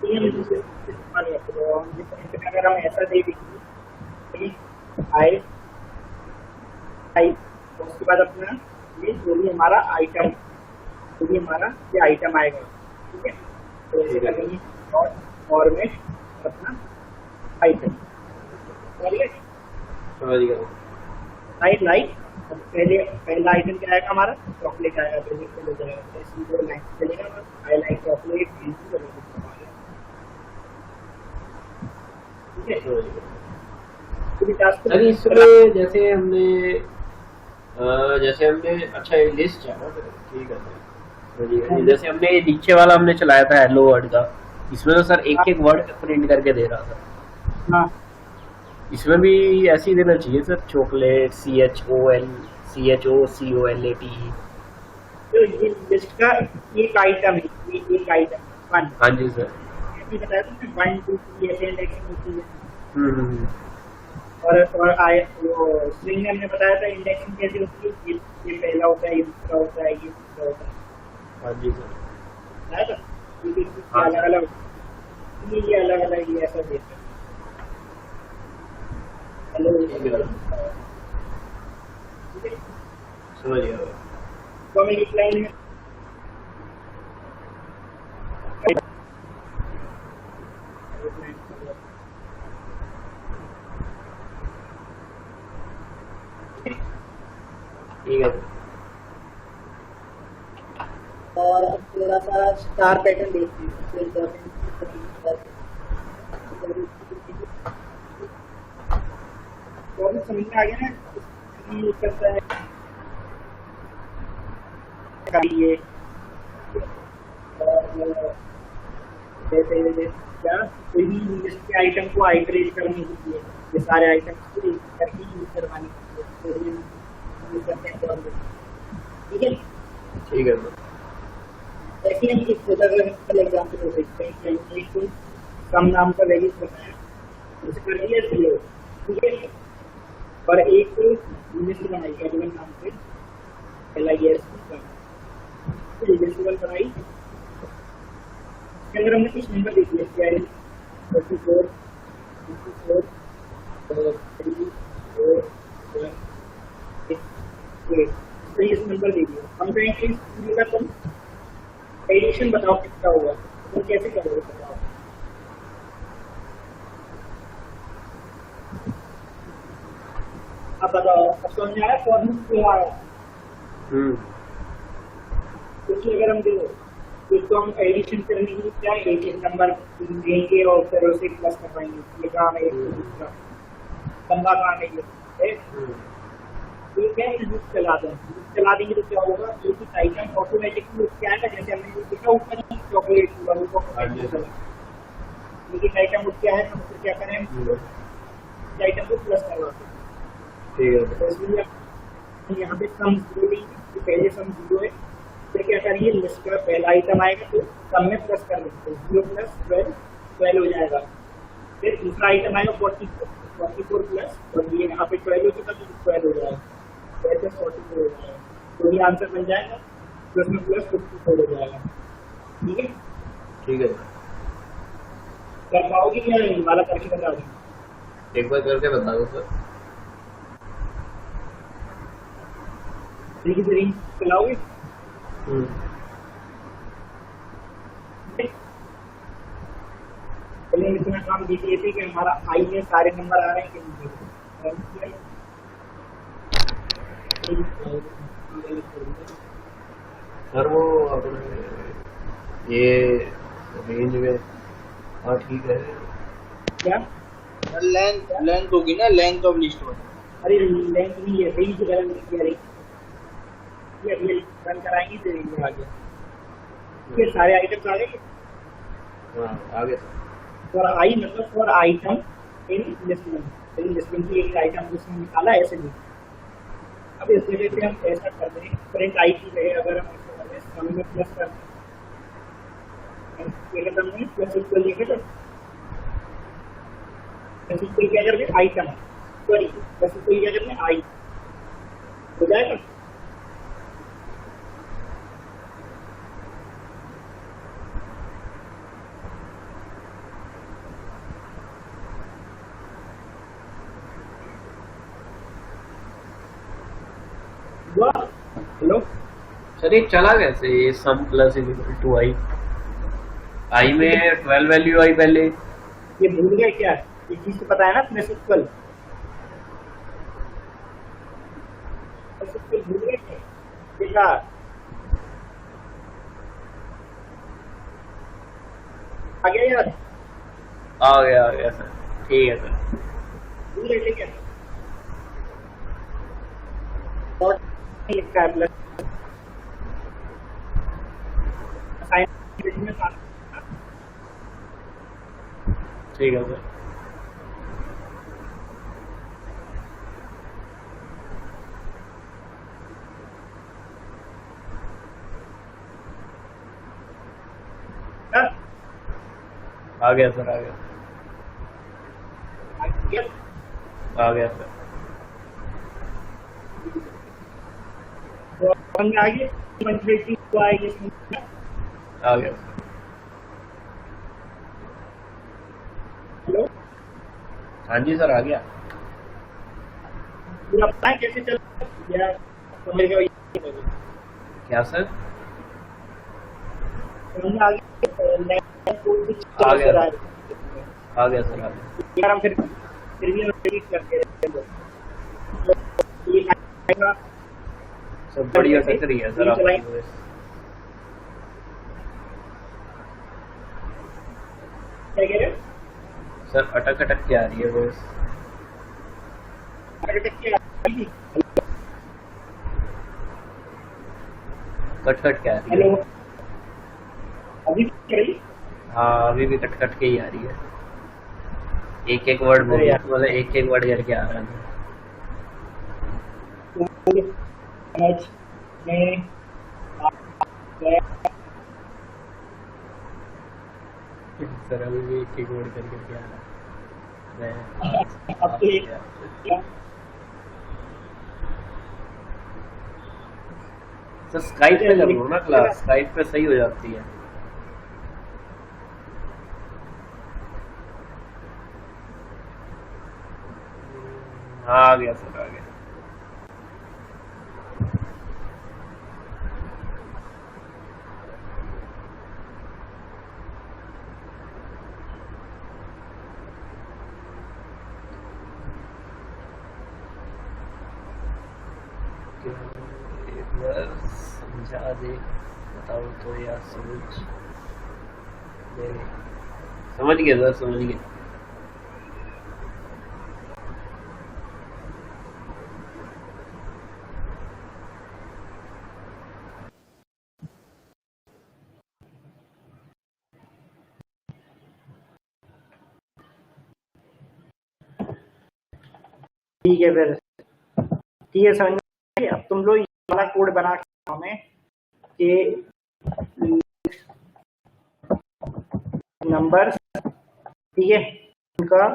तो ये हम इस्तेमाल करते हैं। और जिस अगर हम ऐसा दे देंगे आई आई, उसके बाद अपना ये जो भी हमारा आइटम, जो भी हमारा ये आइटम आएगा, ठीक है। तो ऐसे करेंगे फॉर्मेट अपना आइटम, समझ गया। राइट लाइक पहला आइटम क्या आएगा हमारा, चॉकलेट आएगा, पहले जाएगा, ऐसी दो लाइन चलेगा। आई लाइक चॉकलेट, ठीक है। तो सर इसमें जैसे हमने अच्छा ये लिस्ट है ना सर, ठीक है सर। जैसे हमने ये नीचे वाला हमने चलाया था हेलो वर्ड का, इसमें तो सर एक एक वर्ड प्रिंट करके दे रहा था। हाँ, इसमें भी ऐसे ही देना चाहिए सर, चॉकलेट CHOCOLATE। तो ये लिस्ट का एक आइटम है, ये एक आइटम वन। हाँ जी सर। ऐसे बताया था 1 2 3 ऐसे इंडेक्सिंग होती है। और आए वो स्ट्रिंग में हमने बताया था इंडेक्सिंग कैसे होती है, ये पहला होता है, ये दूसरा होता है, ये तीसरा होता है। हाँ जी सर। बताया था ये अलग अलग, ये अलग अलग ये ऐसा देता है। हेलो समझ गया। तो हमें एक लाइन में ठीक है। और अब थोड़ा सा स्टार पैटर्न देखते हैं। तो अभी समझ में आ गया ना, यूज करता है ये जैसे क्या कोई भी लिस्ट के आइटम को आइटरेट करने के लिए, ये सारे आइटम्स को एक करके यूज करवाने के लिए यूज करते हैं। ठीक है, ठीक है सर। ऐसे ही एक छोटा एग्जाम्पल हो सकते हैं कि एक कम नाम का वैल्यू बनाया, उसे कर दिया 0, ठीक है। और एक लिस्ट बनाई एलिमेंट नाम से, पहला ये लिस्ट बनाई, इसके अंदर हमने कुछ नंबर लिख दिया 44 54 3 4 8, तो ये नंबर दे दिया। हम कहेंगे इसका तुम एडिशन बताओ कितना होगा, तुम कैसे करोगे बताओ। अब बताओ, अब समझ आया फॉर्मूला क्यों आया। क्योंकि अगर हम देखो इसको हम एडिशन करने के लिए क्या एक एक नंबर देंगे और फिर उसे प्लस करवाएंगे, ये काम है दूसरा लंबा काम है ये, ठीक है। लूप चला देंगे तो क्या होगा, एक ही आइटम ऑटोमेटिकली क्या है, जैसे हमने देखा ऊपर चॉकलेट लेकिन आइटम क्या है, हम क्या करें आइटम को प्लस करवाते हैं, ठीक है। तो इसलिए यहाँ पे सम 0 लेंगे, पहले सम 0 है, फिर क्या करिए लिस्ट का पहला आइटम आएगा तो सम में प्लस कर देते हैं, 0 + 12 हो जाएगा। फिर दूसरा आइटम आएगा 44 प्लस, और ये यहाँ पे 12 हो चुका तो 12 हो जाएगा, ऐसे 44 हो जाएगा, तो ये आंसर बन जाएगा, प्लस में प्लस 54 हो जाएगा। ठीक है, ठीक है। कर पाओगे क्या वाला करके बता दो, एक बार करके बता दो सर। ठीक है, चलाओगे। पहले इतना काम देख लेते कि हमारा आई में सारे नंबर आ रहे हैं कि नहीं। सर वो अपने ये रेंज में, हाँ ठीक है। क्या लेंथ होगी ना, लेंथ ऑफ लिस्ट होगी। अरे लेंथ नहीं है, रेंज गलत नहीं किया, ये रन कराएंगे तो रेंज आ गया, ये सारे आइटम्स आ गए। हाँ आगे सर। फॉर आई मतलब फॉर आइटम इन लिस्टिंग की एक आइटम जिसमें निकाला ऐसे नहीं। अब इस जगह पे हम ऐसा कर दें, प्रिंट आई की जगह अगर हम ऐसा कर दें सम में प्लस कर दें, प्लस इक्वल लिखे तो बस इसको क्या करते हैं आइटम, सॉरी बस इसको क्या करते हैं आई, हो जाएगा। हुआ? हेलो, सर ये चला कैसे, ये सम प्लस इज इक्वल टू आई, आई में 12 वैल्यू आई पहले। ये भूल गए क्या, ये चीज तो पता है ना तुम्हें सिक्वल, सिक्वल भूल गए क्या? देखा आ गया यार, आ गया सर, ठीक है सर। भूल गए थे क्या? डॉट लिखा है प्लस असाइनमेंट में था। ठीक है सर। हाँ? आ गया सर, आ गया, आ गया? आ गया सर। तो हमने आगे कंप्लीटिंग को आएगी इसमें। आ गया सर। हेलो, हाँ जी सर, आ गया। पूरा पता है कैसे चल या समझ गए? क्या सर? हमने आगे नया कोड भी आ गया रहा है आ गया सर, आ गया। यार, हम फिर भी हम एडिट करते रहते हैं। तो ये आएगा सब बढ़िया टच रही है सर आपकी वॉइस। क्या कह रहे हो? सर अटक अटक के आ रही है वॉइस। अटक के आएगी। कट कट के आ रही हेलो, है। अभी कह रही? हाँ अभी भी कट कट के ही आ रही है, एक एक वर्ड बोल, मतलब एक एक वर्ड करके आ रहा है। समझ में सर अभी भी एक एक वर्ड करके आ रहा है। अब तो एक सर स्काइप पे कर लो ना क्लास, स्काइप पे सही हो जाती है। हाँ आ गया सर, आ गया। एक बार समझा दे, बताओ तो यार, समझ गया सर, समझ गया। ठीक है फिर, ठीक है समझ में। अब तुम लोग ये वाला कोड बना के हमें कि नंबर, ठीक है, उनका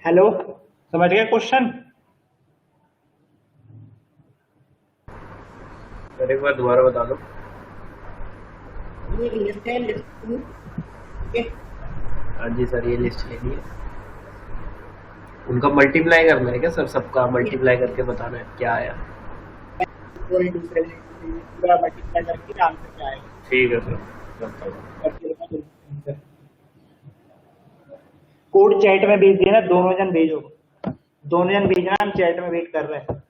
हेलो, समझ गए क्वेश्चन? सर एक बार दोबारा बता दो। ये लिस्ट है, लिस्ट हाँ जी सर, ये लिस्ट लेनी है, उनका मल्टीप्लाई करना है क्या सर? सबका मल्टीप्लाई करके बताना है क्या आया। कोई दूसरे पूरा मल्टीप्लाई करके आंसर क्या आएगा। ठीक है सर, करता हूँ। कोड चैट में भेज देना, दोनों जन भेजो, दोनों जन भेजना, हम चैट में वेट कर रहे हैं।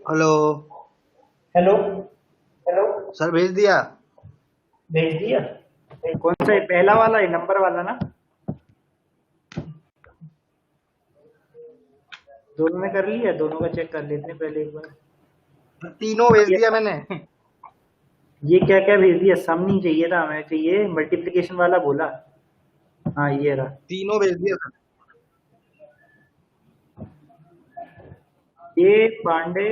हेलो हेलो हेलो सर, भेज दिया। भेज दिया। कौन सा है, पहला वाला है, नंबर वाला ना? दोनों ने कर लिया, दोनों का चेक कर लेते हैं पहले एक बार। तीनों भेज दिया मैंने। ये क्या क्या भेज दिया? सम नहीं चाहिए था हमें, चाहिए मल्टीप्लिकेशन वाला बोला। हाँ ये रहा। तीनों भेज दिया सर। ये पांडे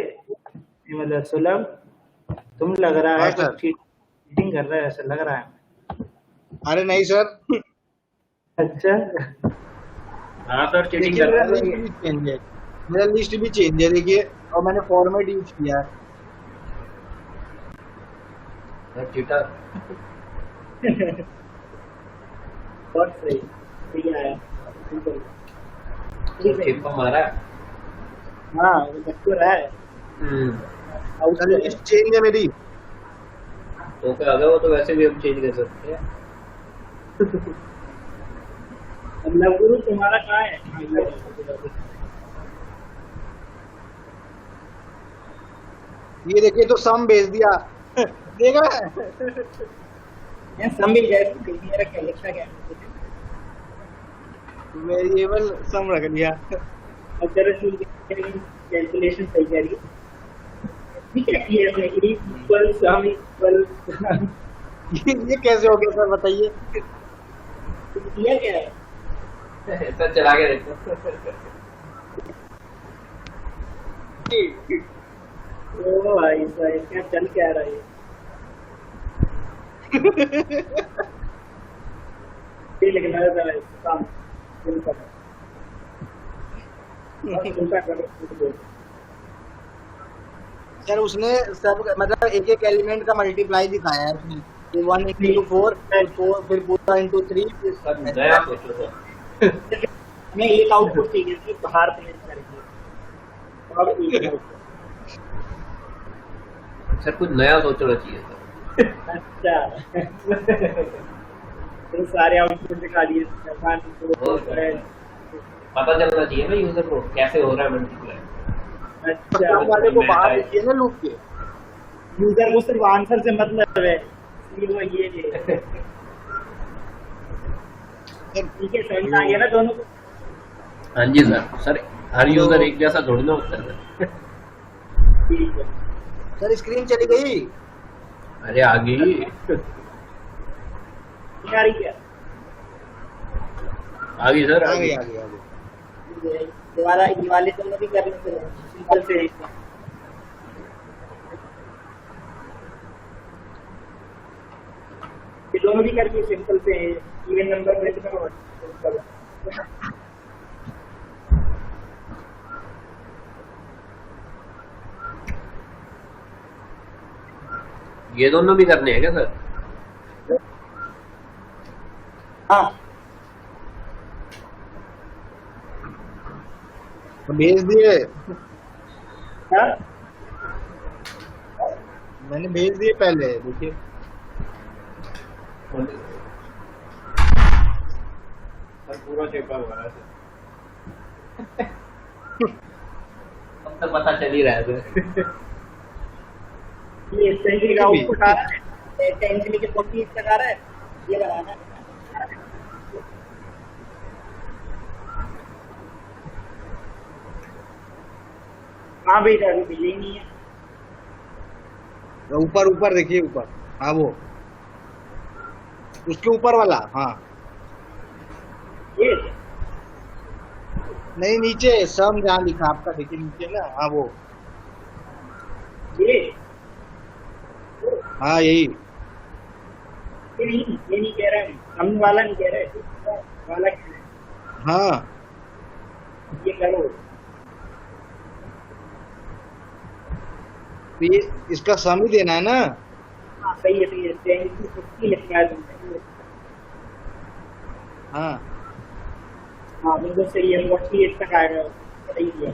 मतलब सुलभ, तुम लग रहा हाँ है सर। कुछ चीटिंग कर रहा है, ऐसा लग रहा है। अरे नहीं सर, अच्छा हाँ सर, चीटिंग देखिए कर मेरा रहा लिस्ट भी चेंज है, मेरा लिस्ट भी चेंज है देखिए, और मैंने फॉर्मेट यूज किया है। है चीटर। बहुत सही, ठीक है। चिप को मारा है। हाँ वो लग तो रहा है। सर लिस्ट चेंज है मेरी। तो क्या अगर वो तो वैसे भी हम चेंज कर सकते हैं। मतलब गुरु तुम्हारा कहाँ है? हाँ, ये है। ये देखिए तो सम भेज दिया। देख रहा है? ये सम मिल गया, मेरा क्या लिखा क्या है? वेरिएबल सम रख लिया। अगर कैलकुलेशन सही कर रही है, ठीक है, ये है इक्वल सम इक्वल ये कैसे हो गया सर बताइए? दिया क्या है? सर चला के देखो। ओ भाई साहब, क्या चल क्या रहा है? ये लेकिन लगा था काम उनका करो। सर उसने सब मतलब एक एक एलिमेंट का मल्टीप्लाई दिखाया है उसने, 1 into 4 फिर पूरा into 3 सर नया सोचो सर। मैं एक आउटपुट चाहिए कि बाहर प्रिंट करेंगे और एक output। सर कुछ नया सोचना चाहिए सर। अच्छा तो सारे आउटपुट दिखा दिए। पता चलना चाहिए ना यूजर को कैसे हो रहा है मल्टीप्लाई। अच्छा सब वाले को बाहर लिखिए ना लूप के। यूजर को सिर्फ आंसर से मतलब है, इसलिए वो ये ठीक है, समझ आ गया ना दोनों को? हाँ जी सर। सर हर यूजर एक जैसा थोड़ी ना होता है सर। ठीक है सर स्क्रीन चली गई। अरे आ गई। आ रही क्या? आ गई सर, आ आ गई गई। आ गई आ गई। ये वाले दोनों भी कर लेते हैं सिंपल से। ये दोनों भी करके सिंपल से इवन नंबर प्रिंट करो। ये दोनों भी करने हैं क्या सर? हाँ तो भेज दिए, हाँ मैंने भेज दिए पहले देखिए। सर पूरा चेक हो रहा है सर। अब तो पता चल ही रहा है सर। ये एसेंशियल का आउटपुट आ रहा है, एसेंशियल के 40 तक आ रहा है, ये लगाना है। हाँ भेजा, अभी भेजा ही नहीं है। ऊपर ऊपर देखिए ऊपर, हाँ वो उसके ऊपर वाला। हाँ ये नहीं नीचे सम जहाँ लिखा आपका देखिए नीचे ना, हाँ वो, ये हाँ यही। ये नहीं कह रहा है, हम वाला नहीं कह रहे, वाला कह रहे हैं। हाँ ये करो, तो ये इसका सम ही देना है ना। हाँ सही है, सही है, 50 लिखना है तुमने। हाँ हाँ बिल्कुल सही है, 48 तक आएगा, सही है।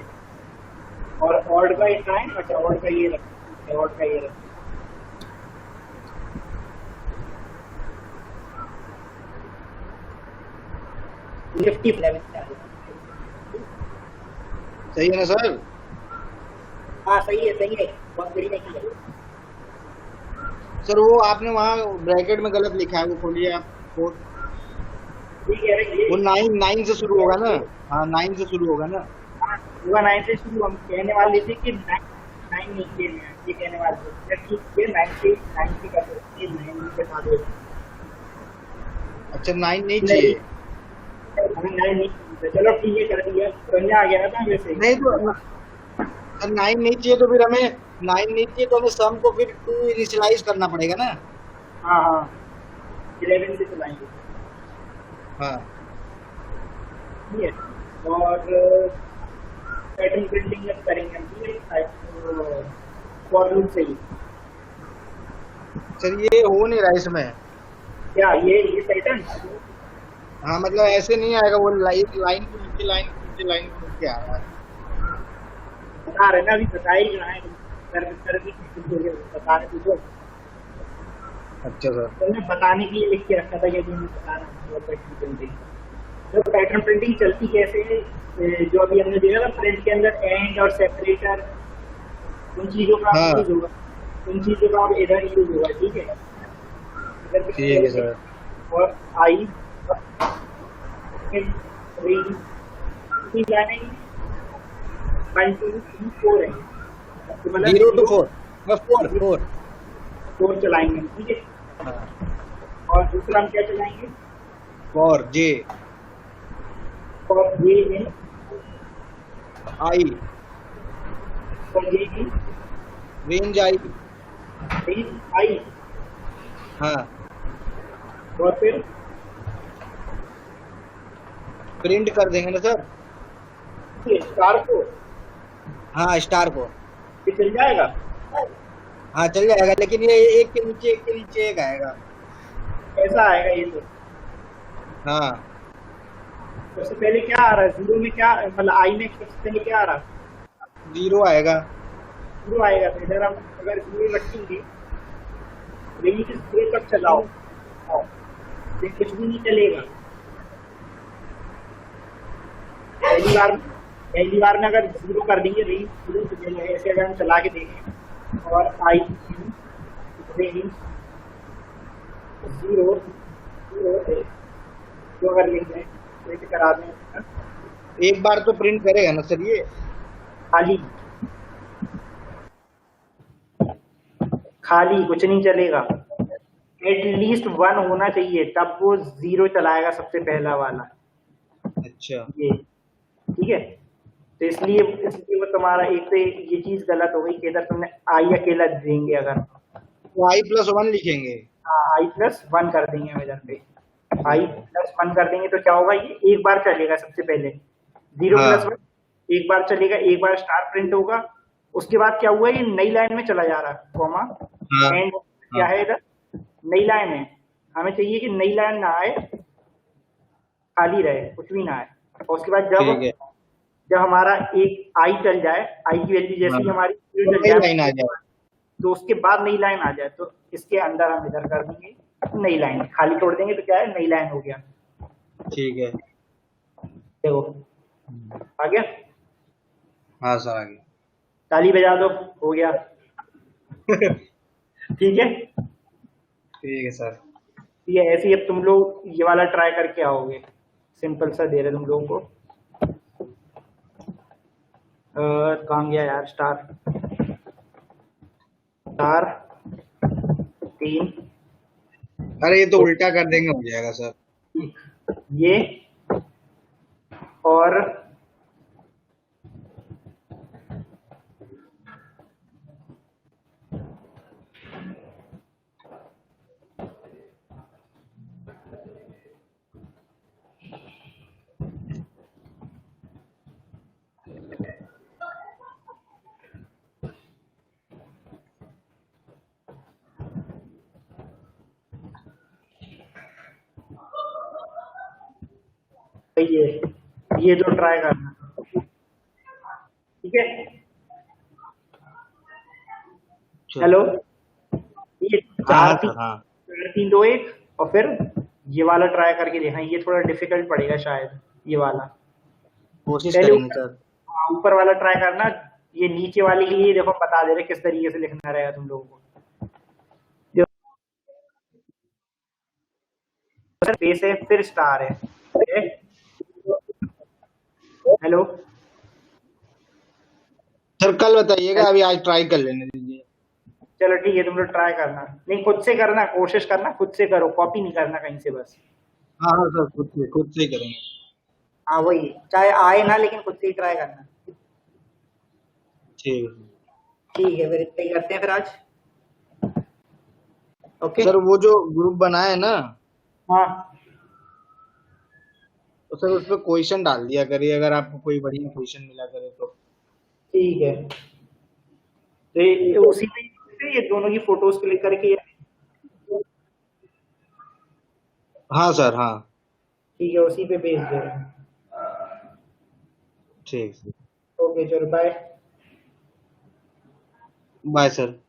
और ऑड का इतना है, अच्छा ऑड का ये रखना है, ऑड का ये रखना है। सही है ना सर? हाँ सही है बहुत बढ़िया की है। सर वो आपने वहाँ ब्रैकेट में गलत लिखा है, वो खोलिए आप। वो ठीक है ये वो 9 से शुरू होगा ना। हाँ 9 से शुरू होगा ना। हुआ 9 से शुरू। हम कहने वाले थे कि 9 नीचे में है, ये कहने वाले थे ठीक है 9 से कर सकते हैं, 9 भी बता दो। अच्छा 9 नहीं चाहिए। हमें 9 नहीं चाहिए। चलो ठीक है कर दिया, समझ आ गया ना वैसे। नहीं तो सर 9 नहीं चाहिए तो फिर हमें 9 नहीं चाहिए तो हमें सम को फिर 2 इनिशियलाइज करना पड़ेगा ना। हाँ हाँ 11 से चलाएंगे। हाँ ठीक है और पैटर्न प्रिंटिंग करेंगे हम, ठीक है फॉर लूप से ही। सर ये हो नहीं रहा इसमें। क्या ये पैटर्न हाँ मतलब ऐसे नहीं आएगा, वो लाइन लाइन के नीचे लाइन के नीचे लाइन के नीचे आ रहा है। बता रहे ना, अभी बता ही रहा है कर भी बता रहे तुझे। अच्छा सर। तो मैं बताने के लिए लिख के रखा था, यदि मैं बता रहा हूँ पैटर्न प्रिंटिंग। तो पैटर्न प्रिंटिंग चलती कैसे है, जो अभी हमने देखा था प्रिंट के अंदर एंड और सेपरेटर, उन चीजों का हाँ। यूज होगा, उन चीजों का अब इधर यूज होगा। ठीक है ठीक है सर। और आई जाने 1 2 3 4 है, तो मतलब 0 to 4 बस 4 4 चलाएंगे, ठीक है। हाँ। और दूसरा हम क्या चलाएंगे, और जे और ये है आई और ये है रेंज आई। आई। हाँ और फिर प्रिंट कर देंगे ना सर। स्टार को हाँ स्टार को। ये चल जाएगा। हाँ चल जाएगा, लेकिन ये एक के नीचे एक आएगा। ऐसा आएगा ये तो। हाँ सबसे पहले क्या आ रहा है, 0 में क्या मतलब आई में सबसे पहले क्या आ रहा है, 0 आएगा। 0 आएगा। तो इधर हम अगर 0 रखेंगे रेंज 0 तक चलाओ, ये कुछ भी नहीं चलेगा। पहली बार में अगर 0 कर देंगे रेंज 0 तो चलेगा। ऐसे अगर हम चला के देखें और आई रेंज 0 जो अगर लिख दें वैसे करा दें, एक बार तो प्रिंट करेगा ना सर ये। खाली कुछ नहीं चलेगा। एटलीस्ट 1 होना चाहिए तब वो 0 चलाएगा सबसे पहला वाला। अच्छा ये ठीक है। तो इसलिए वो तुम्हारा एक तो ये चीज गलत हो गई कि इधर तुमने आई अकेला देंगे, अगर तो i+1 लिखेंगे। i+1 कर देंगे हम इधर पे, i+1 कर देंगे तो क्या होगा, ये एक बार चलेगा सबसे पहले 0 हाँ। + 1 एक बार चलेगा, एक बार स्टार प्रिंट होगा। उसके बाद क्या हुआ, ये नई लाइन में चला जा रहा है, कॉमा हाँ। एंड क्या है इधर नई लाइन है। हमें चाहिए कि नई लाइन ना आए, खाली रहे, कुछ भी ना आए। और उसके बाद ठीक है। जब हमारा एक आई चल जाए, आई की वैल्यू जैसी हाँ। हमारी तो चल नई जाए लाइन आ जाए। तो उसके बाद नई लाइन आ जाए, तो इसके अंदर हम इधर कर देंगे नई लाइन, खाली छोड़ देंगे तो क्या है नई लाइन हो गया। ठीक है। देखो आ गया, हाँ सर आगे। ताली बजा दो, हो गया। ठीक है ठीक है सर। ये ऐसे ही अब तुम लोग ये वाला ट्राई करके आओगे, सिंपल सा दे रहे तुम लोगों को। कहाँ गया यार, स्टार 3 अरे ये तो उल्टा कर देंगे हो जाएगा सर। ये और ये तो ट्राई करना, ठीक है। हेलो, ये 4 3 2 1 और फिर ये वाला ट्राई करके देखना। ये थोड़ा डिफिकल्ट पड़ेगा शायद, ये वाला कोशिश पहले करेंगे सर। ऊपर वाला ट्राई करना, ये नीचे वाली ही देखो बता दे रहे किस तरीके से लिखना रहेगा तुम लोगों को। स्पेस है फिर स्टार है। हेलो सर कल बताइएगा, अभी आज ट्राई कर लेने दीजिए। चलो ठीक है, तुम लोग ट्राई करना, नहीं खुद से करना, कोशिश करना खुद से करो, कॉपी नहीं करना कहीं से बस। हाँ हाँ सर, खुद से ही करेंगे। हाँ वही, चाहे आए ना लेकिन खुद से ही ट्राई करना। ठीक है ठीक है, फिर इतना ही करते हैं फिर आज। ओके सर, वो जो ग्रुप बनाया है ना, हाँ तो सर उस पर क्वेश्चन डाल दिया करिए, अगर आपको कोई बढ़िया क्वेश्चन मिला करे तो। ठीक है, तो ये उसी पे ये दोनों की फोटोज क्लिक करके हाँ सर, हाँ ठीक है उसी पे भेज दे रहे हैं। ठीक। ओके चलो बाय। Bye sir.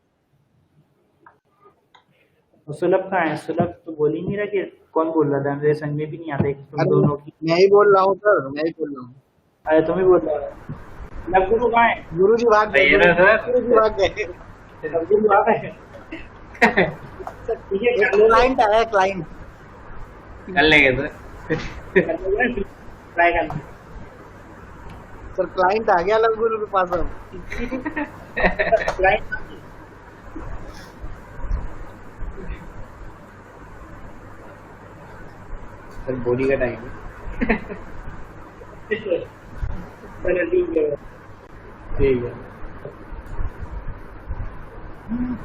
सुलभ कहाँ है? सुलभ तो बोल ही नहीं रहा कि कौन बोल रहा था, मेरे संग में भी नहीं आता तुम दोनों की। मैं ही बोल रहा हूँ सर, मैं ही बोल रहा हूँ। अरे तुम ही बोल रहा है। लव गुरु कहाँ है? गुरु जी भाग गए, ये ना सर। गुरु जी भाग गए। लव गुरु आ गए। ठीक है एक क्लाइंट आया, क्लाइंट। कर लेंगे सर। ट्राई करना। सर क्लाइंट आ गया लव गुरु के पास अब। Right? सर बोली का टाइम है। चलो ठीक है। ठीक है।